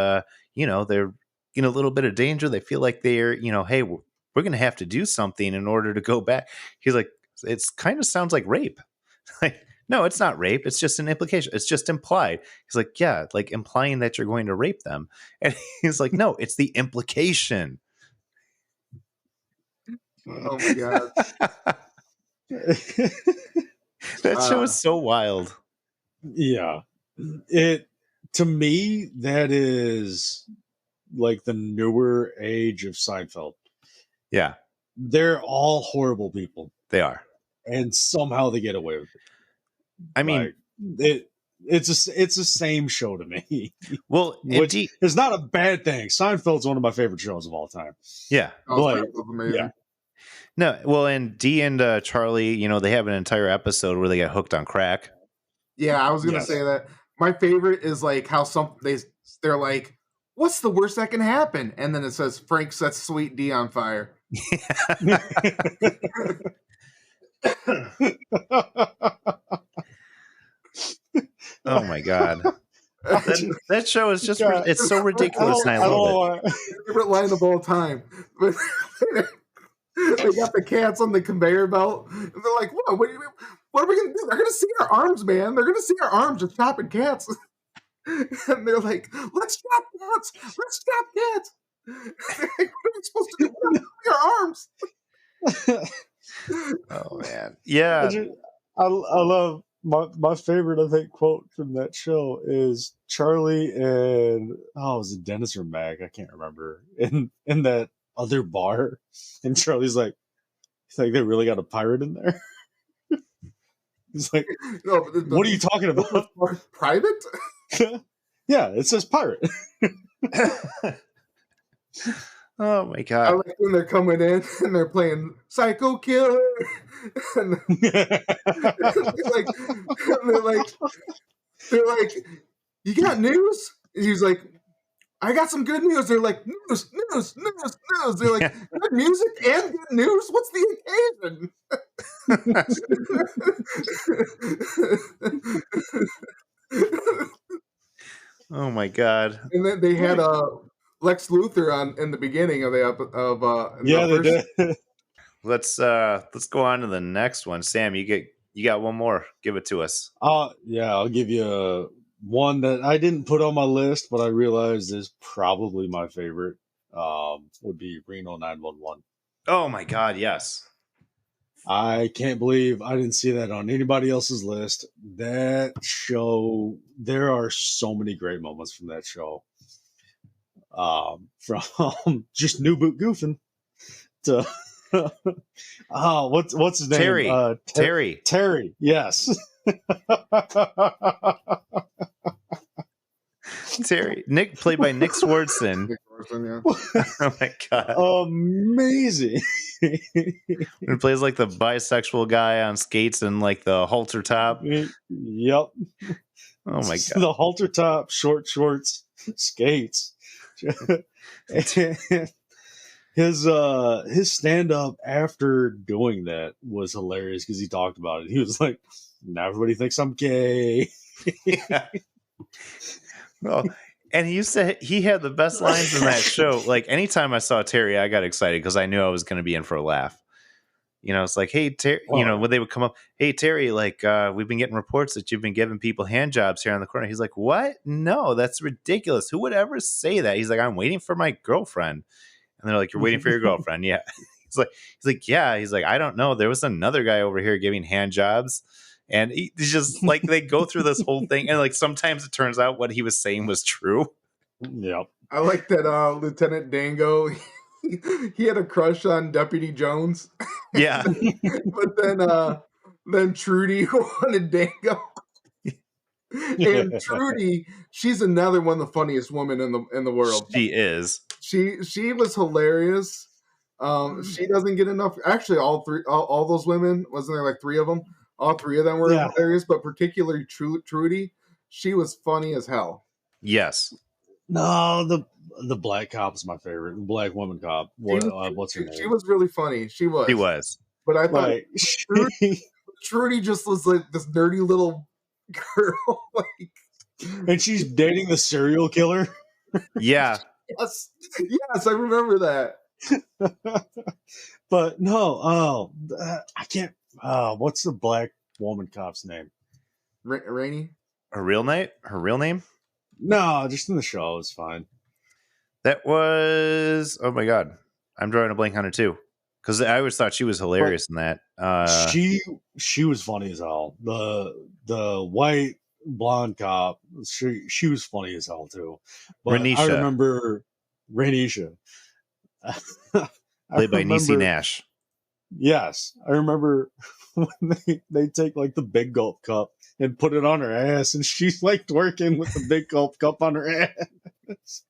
you know, they're in a little bit of danger. They feel like they're, you know, hey, we're going to have to do something in order to go back." He's like, "It's kind of sounds like rape." Like, no, it's not rape. It's just an implication. It's just implied. He's like, yeah, like implying that you're going to rape them. And he's like, no, it's the implication. Oh my god. That show is so wild. Yeah. To me, that is like the newer age of Seinfeld. Yeah. They're all horrible people. They are. And somehow they get away with it. I mean, like, it's the same show to me. Well, which is not a bad thing. Seinfeld's one of my favorite shows of all time. Yeah. Amazing. Yeah. No, well, and Dee and Charlie, you know, they have an entire episode where they get hooked on crack. Yeah, I was gonna say that. My favorite is like how they're like, "What's the worst that can happen?" And then it says Frank sets Sweet Dee on fire. Oh my god, that show is just—it's so ridiculous, and I love it. Favorite line of all time. They got the cats on the conveyor belt, and they're like, "What? What are we gonna do? They're gonna see our arms, man. They're gonna see our arms just chopping cats." And they're like, "Let's chop cats. Let's chop cats." They're like, what are we supposed to do with our arms? Oh man, yeah. I love my favorite, I think, quote from that show is Charlie and was it Dennis or Mac? I can't remember. In that other bar, and Charlie's like, they really got a pirate in there. He's like, no, what are you talking about? Private? Yeah, it says pirate. Oh my god! I like when they're coming in and they're playing Psycho Killer, and they're like, "You got news?" And he's like, "I got some good news." They're like, "News." They're like, "Good music and good news. What's the occasion?" Oh my god! And then they had Lex Luthor on in the beginning of the they did. Let's go on to the next one. Sam, you got one more. Give it to us. Yeah, I'll give you one that I didn't put on my list, but I realized is probably my favorite, would be Reno 911. Oh my God, yes. I can't believe I didn't see that on anybody else's list. That show, there are so many great moments from that show. From just New Boot goofing to oh, what's his name? Terry. Terry. Yes. Terry. Nick, played by Nick Swardson. Nick Swardson, yeah. Oh my God. Amazing. He plays like the bisexual guy on skates and like the halter top. Yep. Oh my God. The halter top, short shorts, skates. His stand up after doing that was hilarious because he talked about it. He was like, "Now everybody thinks I'm gay." Yeah. Well, and he had the best lines in that show. Like anytime I saw Terry, I got excited because I knew I was going to be in for a laugh. You know, it's like, hey, Terry, when they would come up, hey, Terry, like, we've been getting reports that you've been giving people hand jobs here on the corner. He's like, what? No, that's ridiculous. Who would ever say that? He's like, I'm waiting for my girlfriend. And they're like, you're waiting for your girlfriend? Yeah. He's like, yeah. He's like, I don't know. There was another guy over here giving hand jobs. And he's just like, they go through this whole thing. And like, sometimes it turns out what he was saying was true. Yep. I like that Lieutenant Dango, he had a crush on Deputy Jones. Yeah. But then Trudy wanted Dango. And Trudy, she's another one of the funniest women in the world. She is. She was hilarious. She doesn't get enough. Actually, all those women, wasn't there like three of them? All three of them were hilarious, but particularly Trudy, she was funny as hell. Yes. No, the black cop is my favorite. The black woman cop. What's her name? She was really funny. She was. But I thought Trudy just was like this nerdy little girl. And she's dating the serial killer. Yeah. Yes, I remember that. But no, I can't. What's the black woman cop's name? Rainey. Her real name? No, just in the show. It's fine. That was, oh my God, I'm drawing a blank on her too, because I always thought she was hilarious in that. She was funny as hell. The white blonde cop, she was funny as hell too. But Renisha. I remember Renisha, played by Niecy Nash. Yes, I remember when they take like the big gulp cup and put it on her ass, and she's like twerking with the big gulp cup on her ass.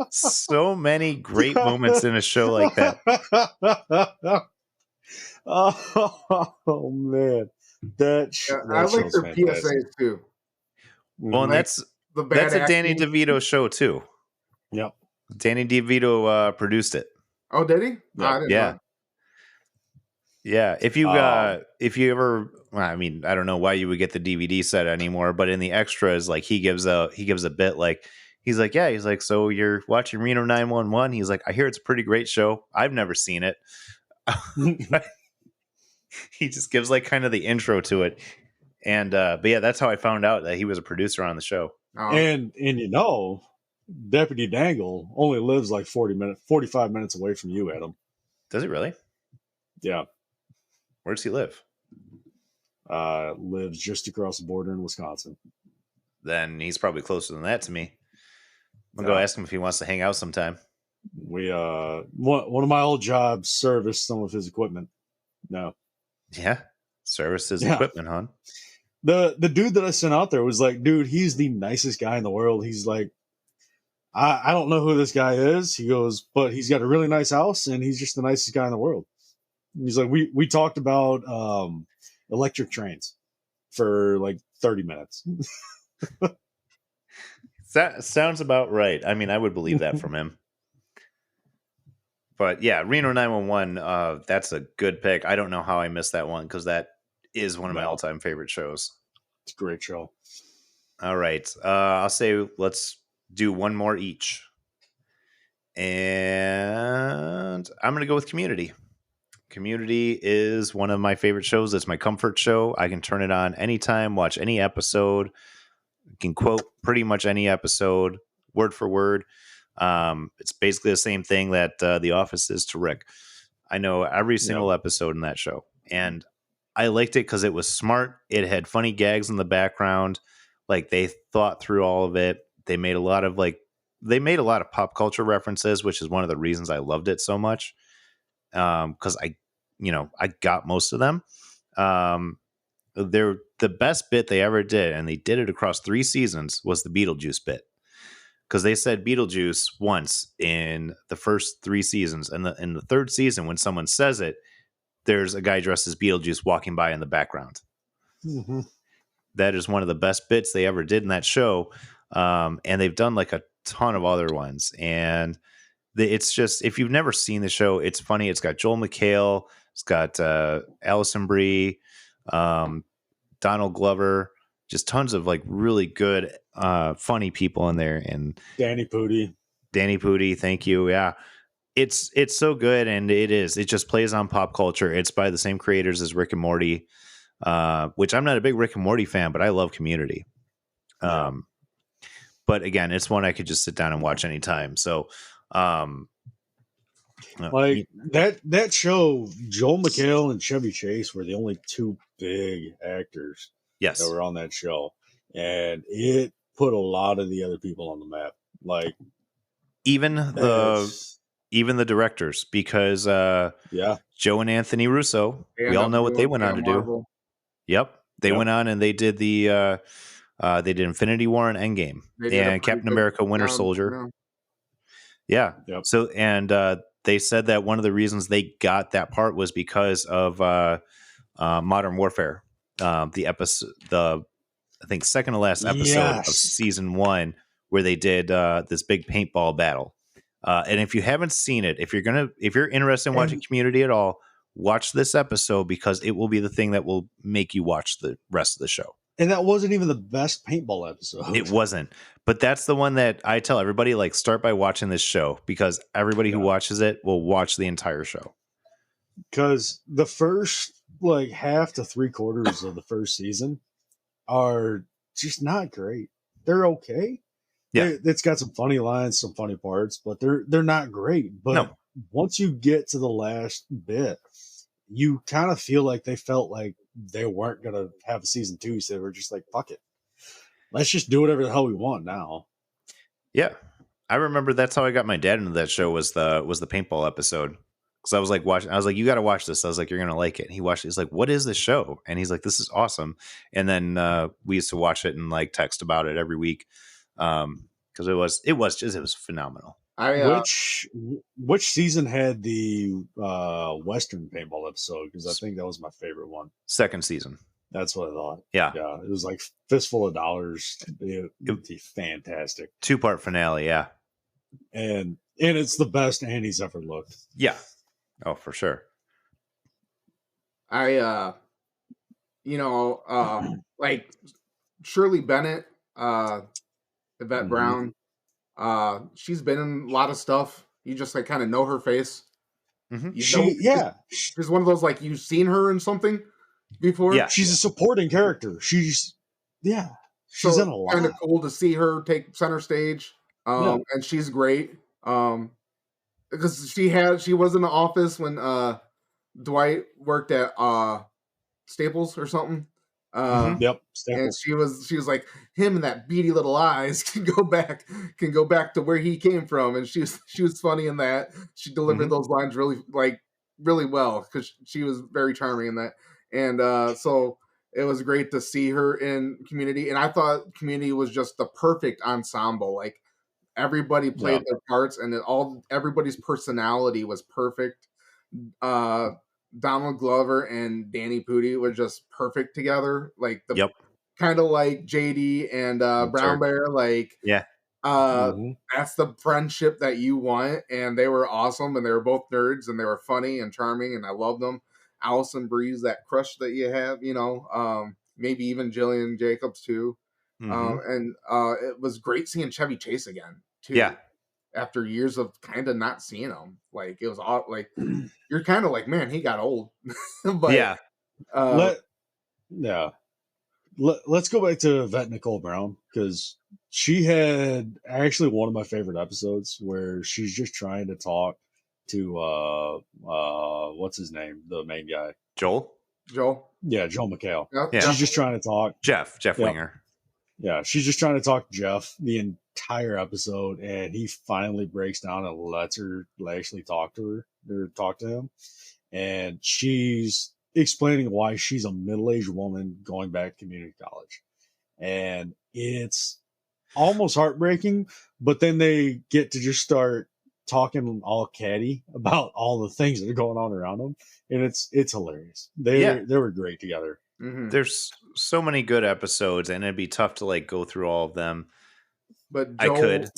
So many great moments in a show like that. Oh man, I like their PSAs too. Well, and like that's a Danny DeVito show too. Yep, Danny DeVito produced it. Oh, did he? Yep. Oh, I didn't know. Yeah. If you ever, well, I mean, I don't know why you would get the DVD set anymore, but in the extras, like he gives a bit, like he's like, so you're watching Reno 911. He's like, I hear it's a pretty great show. I've never seen it. He just gives like kind of the intro to it, and but yeah, that's how I found out that he was a producer on the show. And Deputy Dangle only lives like 45 minutes away from you, Adam. Does he really? Yeah. Where does he live? Lives just across the border in Wisconsin. Then he's probably closer than that to me. I'm gonna go ask him if he wants to hang out sometime. We one of my old jobs serviced some of his equipment. No. Yeah. Serviced his equipment, huh? The dude that I sent out there was like, dude, he's the nicest guy in the world. He's like, I don't know who this guy is. He goes, but he's got a really nice house and he's just the nicest guy in the world. And he's like, we talked about electric trains for like 30 minutes. That sounds about right. I mean, I would believe that from him. But yeah, Reno 911, that's a good pick. I don't know how I missed that one because that is one of my all-time favorite shows. It's a great show. All right. I'll say let's do one more each. And I'm going to go with Community. Community is one of my favorite shows. It's my comfort show. I can turn it on anytime, watch any episode, can quote pretty much any episode word for word. It's basically the same thing that The Office is to Rick. I know every single episode in that show, and I liked it because it was smart. It had funny gags in the background. Like, they thought through all of it. They made a lot of pop culture references, which is one of the reasons I loved it so much. Because I got most of them. They're the best bit they ever did, and they did it across 3 seasons, was the Beetlejuice bit. Because they said Beetlejuice once in the first 3 seasons, and in the third season, when someone says it, there's a guy dressed as Beetlejuice walking by in the background. Mm-hmm. That is one of the best bits they ever did in that show. And they've done like a ton of other ones. And it's just, if you've never seen the show, it's funny. It's got Joel McHale. It's got Allison Brie, Donald Glover, just tons of like really good, funny people in there. And Danny Pudi. Thank you. Yeah. It's so good. And it just plays on pop culture. It's by the same creators as Rick and Morty, which I'm not a big Rick and Morty fan, but I love Community. But again, it's one I could just sit down and watch anytime. So, like that show, Joel McHale and Chevy Chase were the only 2 big actors that were on that show, and it put a lot of the other people on the map. Like even the directors, because Joe and Anthony Russo, we all know what they went on to do. Yep, they went on and they did they did Infinity War and Endgame and Captain America: Winter Soldier. Yeah. Yep. So, and they said that one of the reasons they got that part was because of Modern Warfare, the episode, I think second to last episode of season 1, where they did this big paintball battle. And if you haven't seen it, if you're interested in watching Community at all, watch this episode, because it will be the thing that will make you watch the rest of the show. And that wasn't even the best paintball episode. It wasn't. But that's the one that I tell everybody, like, start by watching this show, because everybody who watches it will watch the entire show. Because the first, like, half to 3/4 of the first season are just not great. They're okay. Yeah. It's got some funny lines, some funny parts, but they're not great. But once you get to the last bit, you kind of feel like they felt like they weren't going to have a season 2. So they were just like, fuck it. Let's just do whatever the hell we want now. Yeah. I remember that's how I got my dad into that show, was the paintball episode. Because I was like, you got to watch this. I was like, you're going to like it. And he watched it. He's like, what is this show? And he's like, this is awesome. And then we used to watch it and like text about it every week. Because it was phenomenal. Which season had the Western paintball episode? Because I think that was my favorite one. Second season. That's what I thought. Yeah. It was like Fistful of Dollars. It would be fantastic. 2-part finale. Yeah. And it's the best Annie's ever looked. Yeah. Oh, for sure. Like Shirley Bennett, Yvette Brown. She's been in a lot of stuff. You just like kind of know her face. Mm-hmm. She's one of those, like, you've seen her in something before. Yeah, she's a supporting character. She's in a lot. Kind of cool to see her take center stage. And she's great. Because she was in the office when Dwight worked at Staples or something. Staples. And she was like, him and that beady little eyes can go back to where he came from, and she was funny in that. She delivered those lines really well, because she was very charming in that. And so it was great to see her in Community, and I thought Community was just the perfect ensemble. Like, everybody played their parts, and everybody's personality was perfect. Donald Glover and Danny Pudi were just perfect together. Like kind of like JD and Brown Bear. Like, that's the friendship that you want. And they were awesome, and they were both nerds, and they were funny and charming, and I loved them. Allison Breeze, that crush that you have, maybe even Jillian Jacobs too. And it was great seeing Chevy Chase again too. Yeah. after years of kind of not seeing him. Like it was all like you're kind of like, man, he got old. But Yeah. uh, Let's go back to Vet Nicole Brown, because she had actually one of my favorite episodes where she's just trying to talk to what's his name, the main guy, Joel? Joel, yeah, Joel McHale. Yeah. She's just trying to talk. Jeff Yep. Winger. Yeah, she's just trying to talk to Jeff the entire episode, and he finally breaks down and lets her actually talk to her or talk to him. And she's explaining why she's a middle-aged woman going back to community college. And it's almost heartbreaking, but then they get to just start talking all catty about all the things that are going on around them, and it's hilarious. They were great together. mhm. There's so many good episodes, and it'd be tough to like go through all of them. But I could.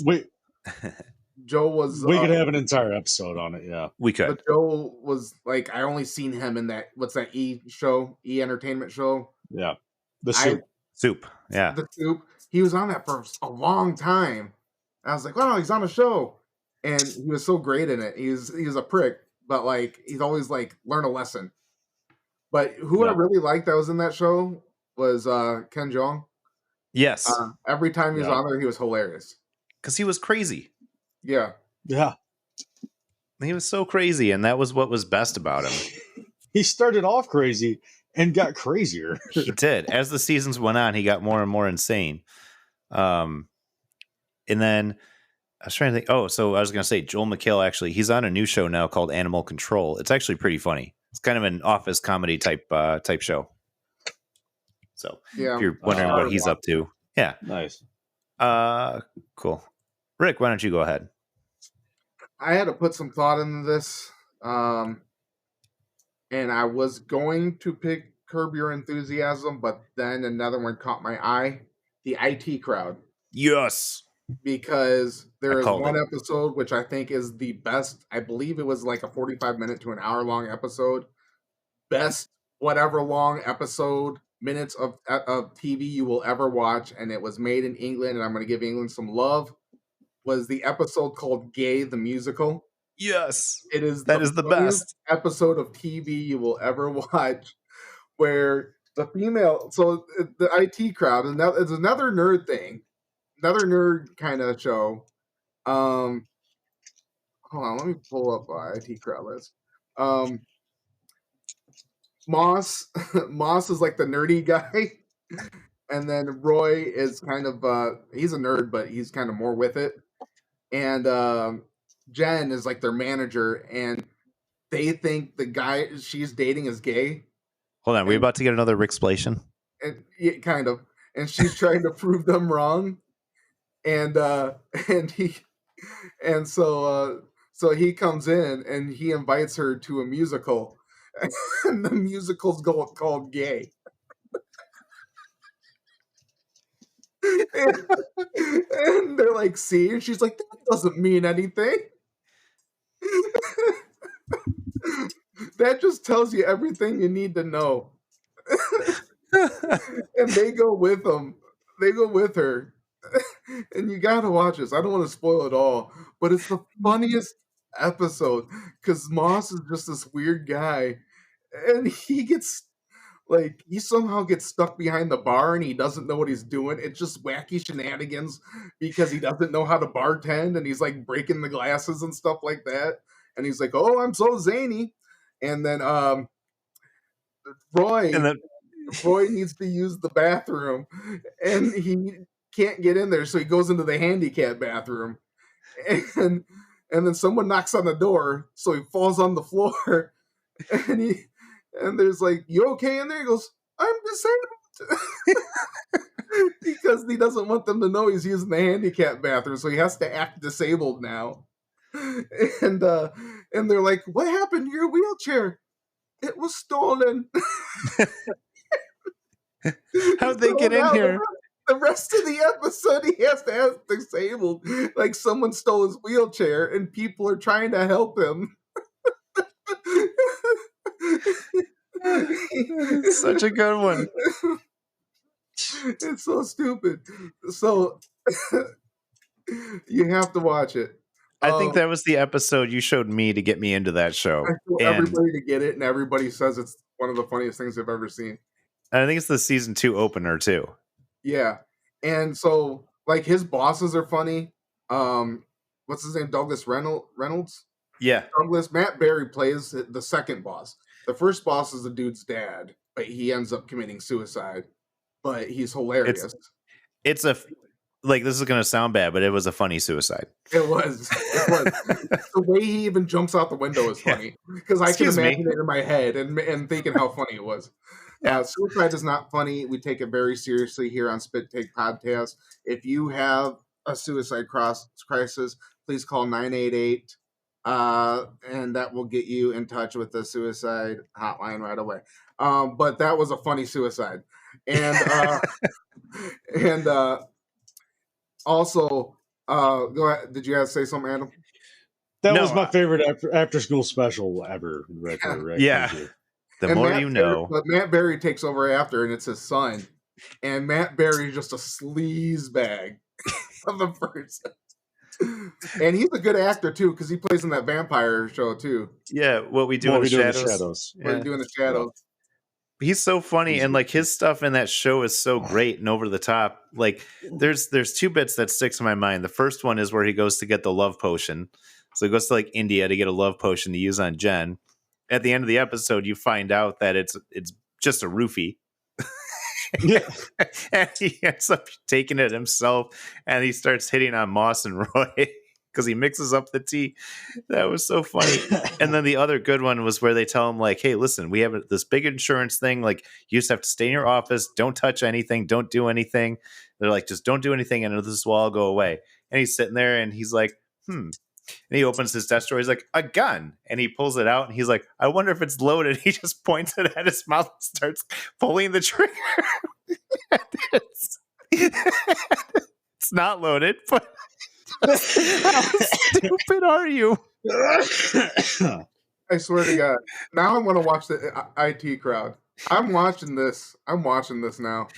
Joe was. We could have an entire episode on it. Yeah, We could. But Joe was like, I only seen him in that. What's that E entertainment show? yeah. The Soup. Soup. Yeah. The Soup. He was on that for a long time. I was like, wow, he's on a show, and he was so great in it. He was a prick, but like he's always like learn a lesson. But who I really liked that was in that show was Ken Jeong. Yes. Every time he was on there, he was hilarious. Because he was crazy. Yeah. Yeah. He was so crazy, and that was what was best about him. He started off crazy and got crazier. He did. As the seasons went on, he got more and more insane. And then I was trying to think. Oh, so I was going to say Joel McHale, actually, he's on a new show now called Animal Control. It's actually pretty funny. It's kind of an office comedy type show. So if you're wondering what he's up to. Yeah. Nice. Cool. Rick, why don't you go ahead? I had to put some thought into this. And I was going to pick Curb Your Enthusiasm, but then another one caught my eye. The IT Crowd. Yes. Because there is one episode which I think is the best. I believe it was like a 45-minute to an hour-long episode. Best whatever long episode, minutes of TV you will ever watch, and it was made in England, and I'm going to give England some love, was the episode called Gay the Musical. Yes. It is the best episode of TV you will ever watch, where the female, so the IT Crowd, and that is another nerd thing. Another nerd kind of show. Hold on, let me pull up IT Crowd list. Moss is like the nerdy guy, and then Roy is kind of he's a nerd, but he's kind of more with it. And Jen is like their manager, and they think the guy she's dating is gay. Hold on, we about to get another Ricksplanation? And yeah, kind of, and she's trying to prove them wrong. So he comes in and he invites her to a musical, and the musical's called Gay. and they're like, see, and she's like, that doesn't mean anything. That just tells you everything you need to know. And they go with them. They go with her. And you gotta watch this. I don't want to spoil it all, but it's the funniest episode because Moss is just this weird guy, and he somehow gets stuck behind the bar and he doesn't know what he's doing. It's just wacky shenanigans because he doesn't know how to bartend, and he's like breaking the glasses and stuff like that. And he's like, "Oh, I'm so zany," and then Roy needs to use the bathroom, and he can't get in there, so he goes into the handicap bathroom, and then someone knocks on the door, so he falls on the floor, and there's like, "You okay in there?" He goes, "I'm disabled," because he doesn't want them to know he's using the handicap bathroom, so he has to act disabled now. And they're like, "What happened to your wheelchair?" "It was stolen." How'd they get in here? The rest of the episode, he has to act disabled. Like someone stole his wheelchair and people are trying to help him. Such a good one. It's so stupid. So you have to watch it. I think that was the episode you showed me to get me into that show. I told And everybody to get it, and everybody says it's one of the funniest things they've ever seen. I think it's the season 2 opener too. Yeah, and so like his bosses are funny. What's his name? Douglas Reynolds. Yeah. Matt Berry plays the second boss. The first boss is the dude's dad, but he ends up committing suicide. But he's hilarious. It's a like this is gonna sound bad, but it was a funny suicide. It was. The way he even jumps out the window is funny because I can imagine it in my head and thinking how funny it was. Suicide is not funny. We take it very seriously here on Spit Take Podcast. If you have a suicide crisis, please call 988, and that will get you in touch with the suicide hotline right away. But that was a funny suicide, and also, go ahead. Did you have to say something, Adam? That was my favorite after school special ever. Right there, right? Yeah. The more you know. But Matt Berry takes over after, and it's his son. And Matt Berry is just a sleaze bag of a person. And he's a good actor, too, because he plays in that vampire show, too. Yeah, What We Do in the Shadows. What We Do in the Shadows. He's so funny, and like his stuff in that show is so great and over the top. Like there's 2 bits that sticks in my mind. The first one is where he goes to get the love potion. So he goes to like India to get a love potion to use on Jen. At the end of the episode, you find out that it's just a roofie. And he ends up taking it himself, and he starts hitting on Moss and Roy because he mixes up the tea. That was so funny. And then the other good one was where they tell him, like, hey, listen, we have this big insurance thing. Like, you just have to stay in your office. Don't touch anything. Don't do anything. They're like, just don't do anything, and this will all go away. And he's sitting there, and he's like, And he opens his desk drawer. He's like, a gun. And he pulls it out, and he's like, I wonder if it's loaded. He just points it at his mouth and starts pulling the trigger. It's not loaded, but how stupid are you? I swear to God. Now I want to watch the IT Crowd. I'm watching this now.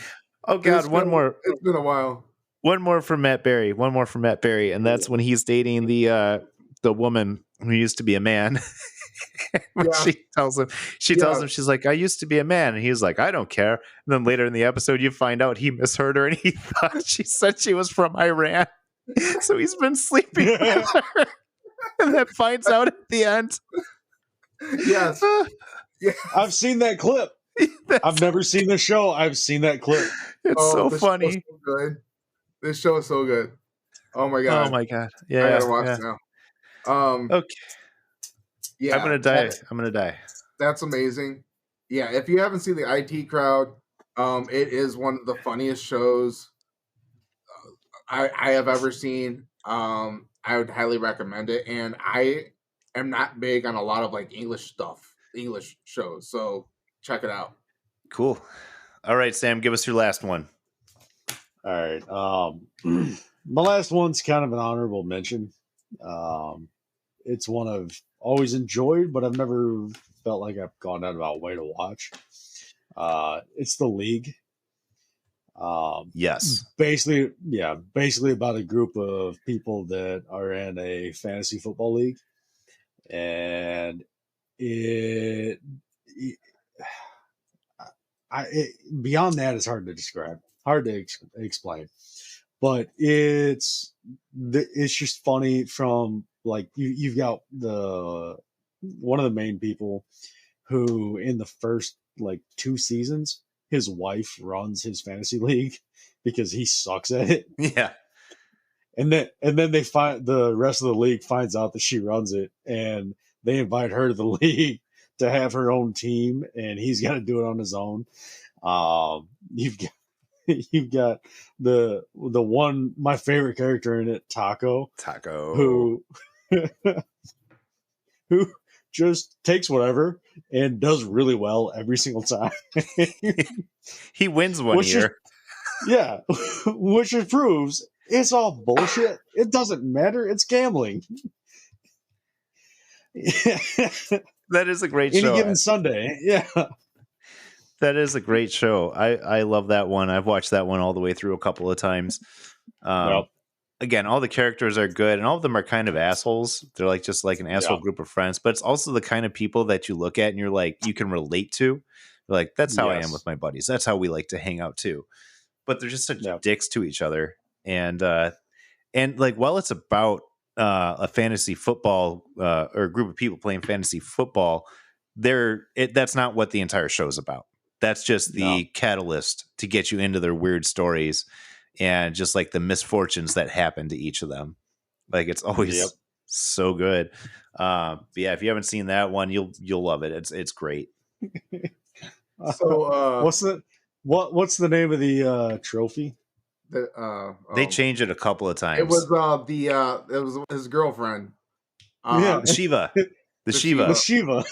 Oh, God, one more. It's been a while. One more from Matt Berry. And that's when he's dating the woman who used to be a man. She tells him, she's like, I used to be a man. And he's like, I don't care. And then later in the episode, you find out he misheard her and he thought she said she was from Iran. So he's been sleeping with her. And then finds out at the end. Yes. I've seen that clip. I've never seen the show. I've seen that clip. It's so funny. So good. This show is so good. Oh my God. Oh my God. Yeah. I gotta watch it now. Okay. Yeah. I'm gonna die. That's amazing. Yeah, if you haven't seen the IT Crowd, it is one of the funniest shows I have ever seen. I would highly recommend it. And I am not big on a lot of like English shows. So check it out. Cool. All right, Sam, give us your last one. All right. My last one's kind of an honorable mention. It's one I've always enjoyed, but I've never felt like I've gone out of my way to watch. It's The League. Yes. Basically about a group of people that are in a fantasy football league. And beyond that, it's hard to describe, hard to explain. But it's just funny from like you've got one of the main people who in the first like 2 seasons, his wife runs his fantasy league because he sucks at it. Yeah. And then they find the rest of the league finds out that she runs it, and they invite her to the league to have her own team, and he's got to do it on his own. You've got the one, my favorite character in it, Taco, who just takes whatever and does really well every single time. He wins one year. Yeah, which it proves it's all bullshit. It doesn't matter. It's gambling. That is a great show. Any given Sunday. Yeah. That is a great show. I love that one. I've watched that one all the way through a couple of times. again, all the characters are good, and all of them are kind of assholes. They're like just like an asshole group of friends, but it's also the kind of people that you look at and you're like, you can relate to. You're like, that's how I am with my buddies. That's how we like to hang out too. But they're just such dicks to each other, and like while it's about a fantasy football or a group of people playing fantasy football, that's not what the entire show's about. That's just the catalyst to get you into their weird stories and just like the misfortunes that happen to each of them. Like it's always so good. But yeah, if you haven't seen that one, you'll love it. It's great. So what's the name of the trophy? They changed it a couple of times. It was it was his girlfriend. The Shiva. The Shiva.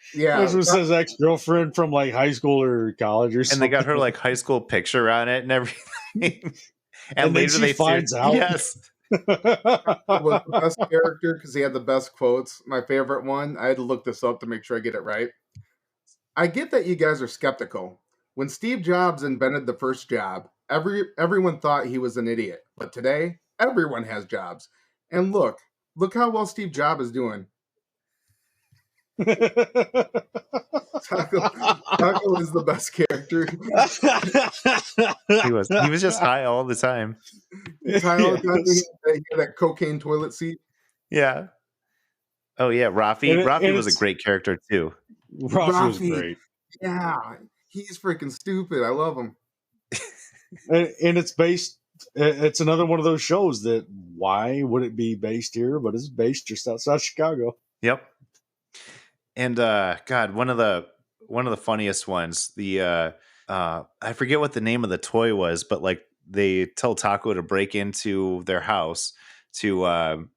This was his ex-girlfriend from like high school or college or something. And they got her like high school picture on it and everything. and later they finds out. Yes. Was the best character because he had the best quotes. My favorite one, I had to look this up to make sure I get it right. I get that you guys are skeptical. When Steve Jobs invented the first job, everyone thought he was an idiot. But today, everyone has jobs. And look how well Steve Jobs is doing. Taco is the best character. He was just high all the time. He had that cocaine toilet seat. Yeah. Oh yeah, Rafi was a great character too. Rafi was great. Yeah, he's freaking stupid. I love him. And it's another one of those shows that why would it be based here? But it's based just outside Chicago. Yep. And God, one of the funniest ones. I forget what the name of the toy was, but like they tell Taco to break into their house to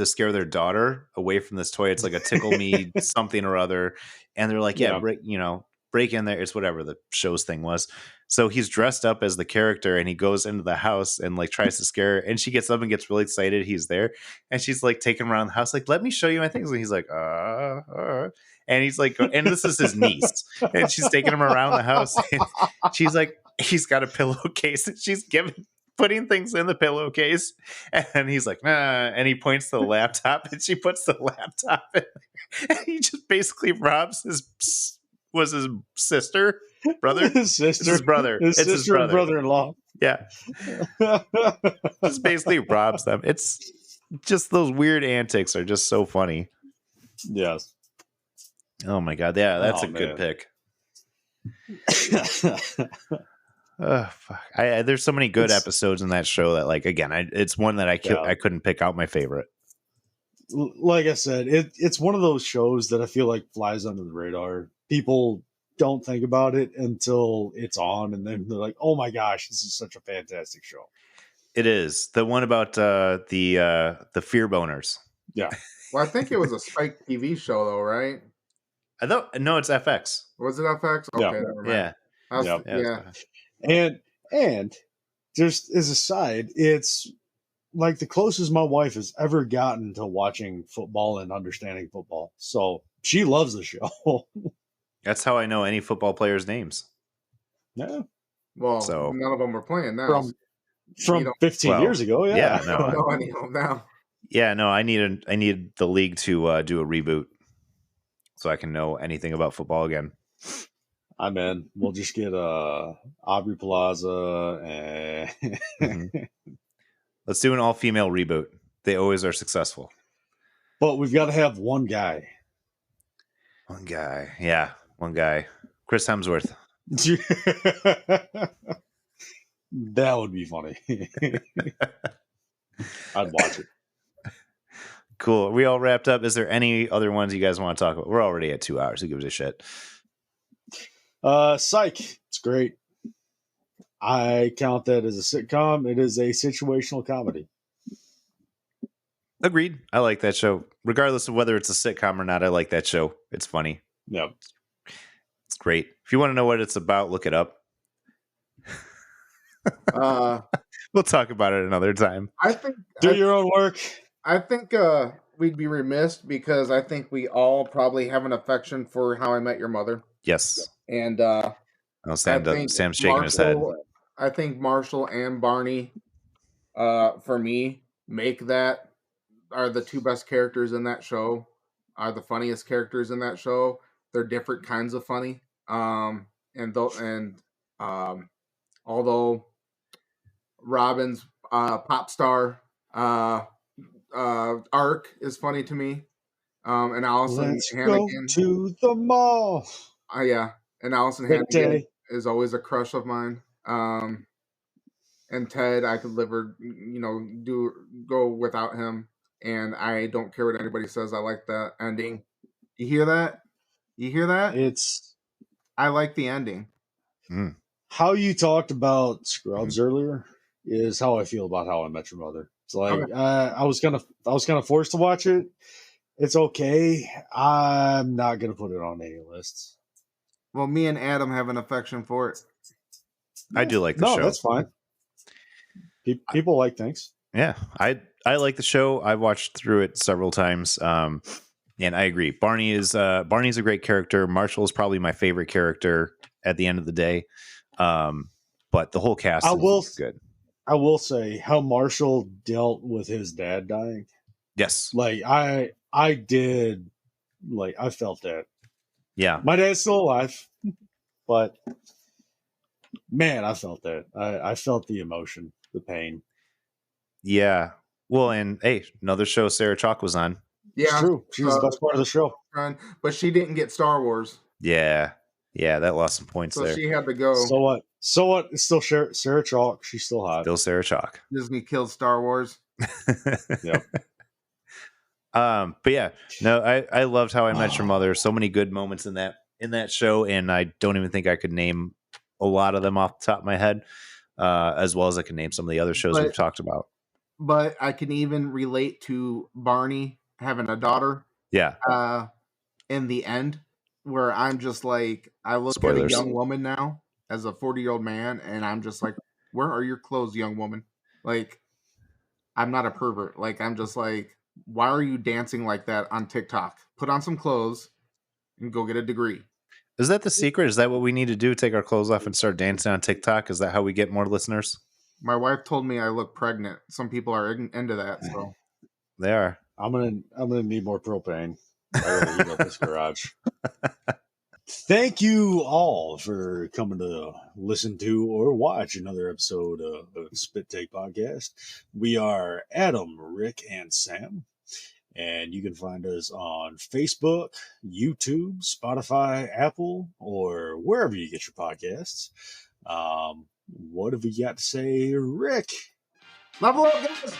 scare their daughter away from this toy. It's like a tickle me something or other, and they're like, break in there. It's whatever the show's thing was. So he's dressed up as the character and he goes into the house and like tries to scare her. And she gets up and gets really excited. He's there. And she's like taking him around the house, like, let me show you my things. And he's like, and he's like, and this is his niece. And she's taking him around the house. And she's like, he's got a pillowcase and she's putting things in the pillowcase. And he's like, nah. And he points to the laptop and she puts the laptop in. And he just basically robs his sister, brother, his sister, it's his brother, his it's sister his brother. and brother-in-law. Yeah, just basically robs them. It's just those weird antics are just so funny. Yes. Oh my god, yeah, that's good pick. Fuck. There's so many good episodes in that show that, like, again, it's one that I couldn't pick out my favorite. Like I said, it's one of those shows that I feel like flies under the radar. People don't think about it until it's on, and then they're like, "Oh my gosh, this is such a fantastic show!" It is the one about the fear boners. Yeah. Well, I think it was a Spike TV show, though, right? No, it's FX. Was it FX? Okay, yeah. never mind. Yeah. And just as a side, it's like the closest my wife has ever gotten to watching football and understanding football. So she loves the show. That's how I know any football players' names. Yeah. Well, none of them are playing now. From 15 years ago. Yeah. No, I need them now. Yeah, no, I need the league to do a reboot so I can know anything about football again. I'm in. We'll just get Aubrey Plaza and Let's do an all-female reboot. They always are successful. But we've got to have one guy. One guy. Yeah, one guy. Chris Hemsworth. That would be funny. I'd watch it. Cool. Are we all wrapped up? Is there any other ones you guys want to talk about? We're already at 2 hours. Who gives a shit? Psych. It's great. I count that as a sitcom. It is a situational comedy. Agreed. I like that show. Regardless of whether it's a sitcom or not, I like that show. It's funny. Yeah. It's great. If you want to know what it's about, look it up. We'll talk about it another time. I think do your own work. I think we'd be remiss because I think we all probably have an affection for How I Met Your Mother. Yes. And Sam's shaking his head. I think Marshall and Barney, for me, are the two best characters in that show. Are the funniest characters in that show. They're different kinds of funny. Um, although Robin's pop star uh, arc is funny to me. And Allison Let's go Hannigan, to the mall. yeah, and Allison Good Hannigan day. is always a crush of mine. And Ted, I could live or go without him, and I don't care what anybody says. I like that ending. You hear that? You hear that? It's I like the ending. how you talked about Scrubs earlier is how I feel about How I Met Your Mother. It's like Okay. I was kind of forced to watch it. It's okay. I'm not gonna put it on any lists. Well, me and Adam have an affection for it. I do like the No, show. that's fine. People like things. Yeah, I like the show. I've watched through it several times. And I agree. Barney's a great character. Marshall is probably my favorite character at the end of the day. But the whole cast is good. I will say how Marshall dealt with his dad dying. Yes. Like I did, like I felt that. Yeah. My dad's still alive, but man, I felt that. I felt the emotion, the pain. Yeah. Well, and hey, another show Sarah Chalk was on. Yeah, it's true. She was the best part of the show. But she didn't get Star Wars. Yeah. Yeah, that lost some points So there. she had to go. So what? It's still Sarah Chalk. She's still hot. Still Sarah Chalk. Disney killed Star Wars. Yep. But yeah, no, I loved How I Met Your Mother. So many good moments in that show, and I don't even think I could name a lot of them off the top of my head, as well as I can name some of the other shows we've talked about. But I can even relate to Barney having a daughter. Yeah. In the end, where I'm just like, I look Spoilers. at a young woman now as a 40-year-old man, and I'm just like, where are your clothes, young woman? Like, I'm not a pervert. Like, I'm just like, why are you dancing like that on TikTok? Put on some clothes and go get a degree. Is that the secret? Is that what we need to do? Take our clothes off and start dancing on TikTok? Is that how we get more listeners? My wife told me I look pregnant. Some people are into that, so they are. I'm gonna need more propane. I gotta heat up this garage. Thank you all for coming to listen to or watch another episode of Spit Take Podcast. We are Adam, Rick, and Sam. And you can find us on Facebook, YouTube, Spotify, Apple, or wherever you get your podcasts. What have we got to say, Rick? level up, guys.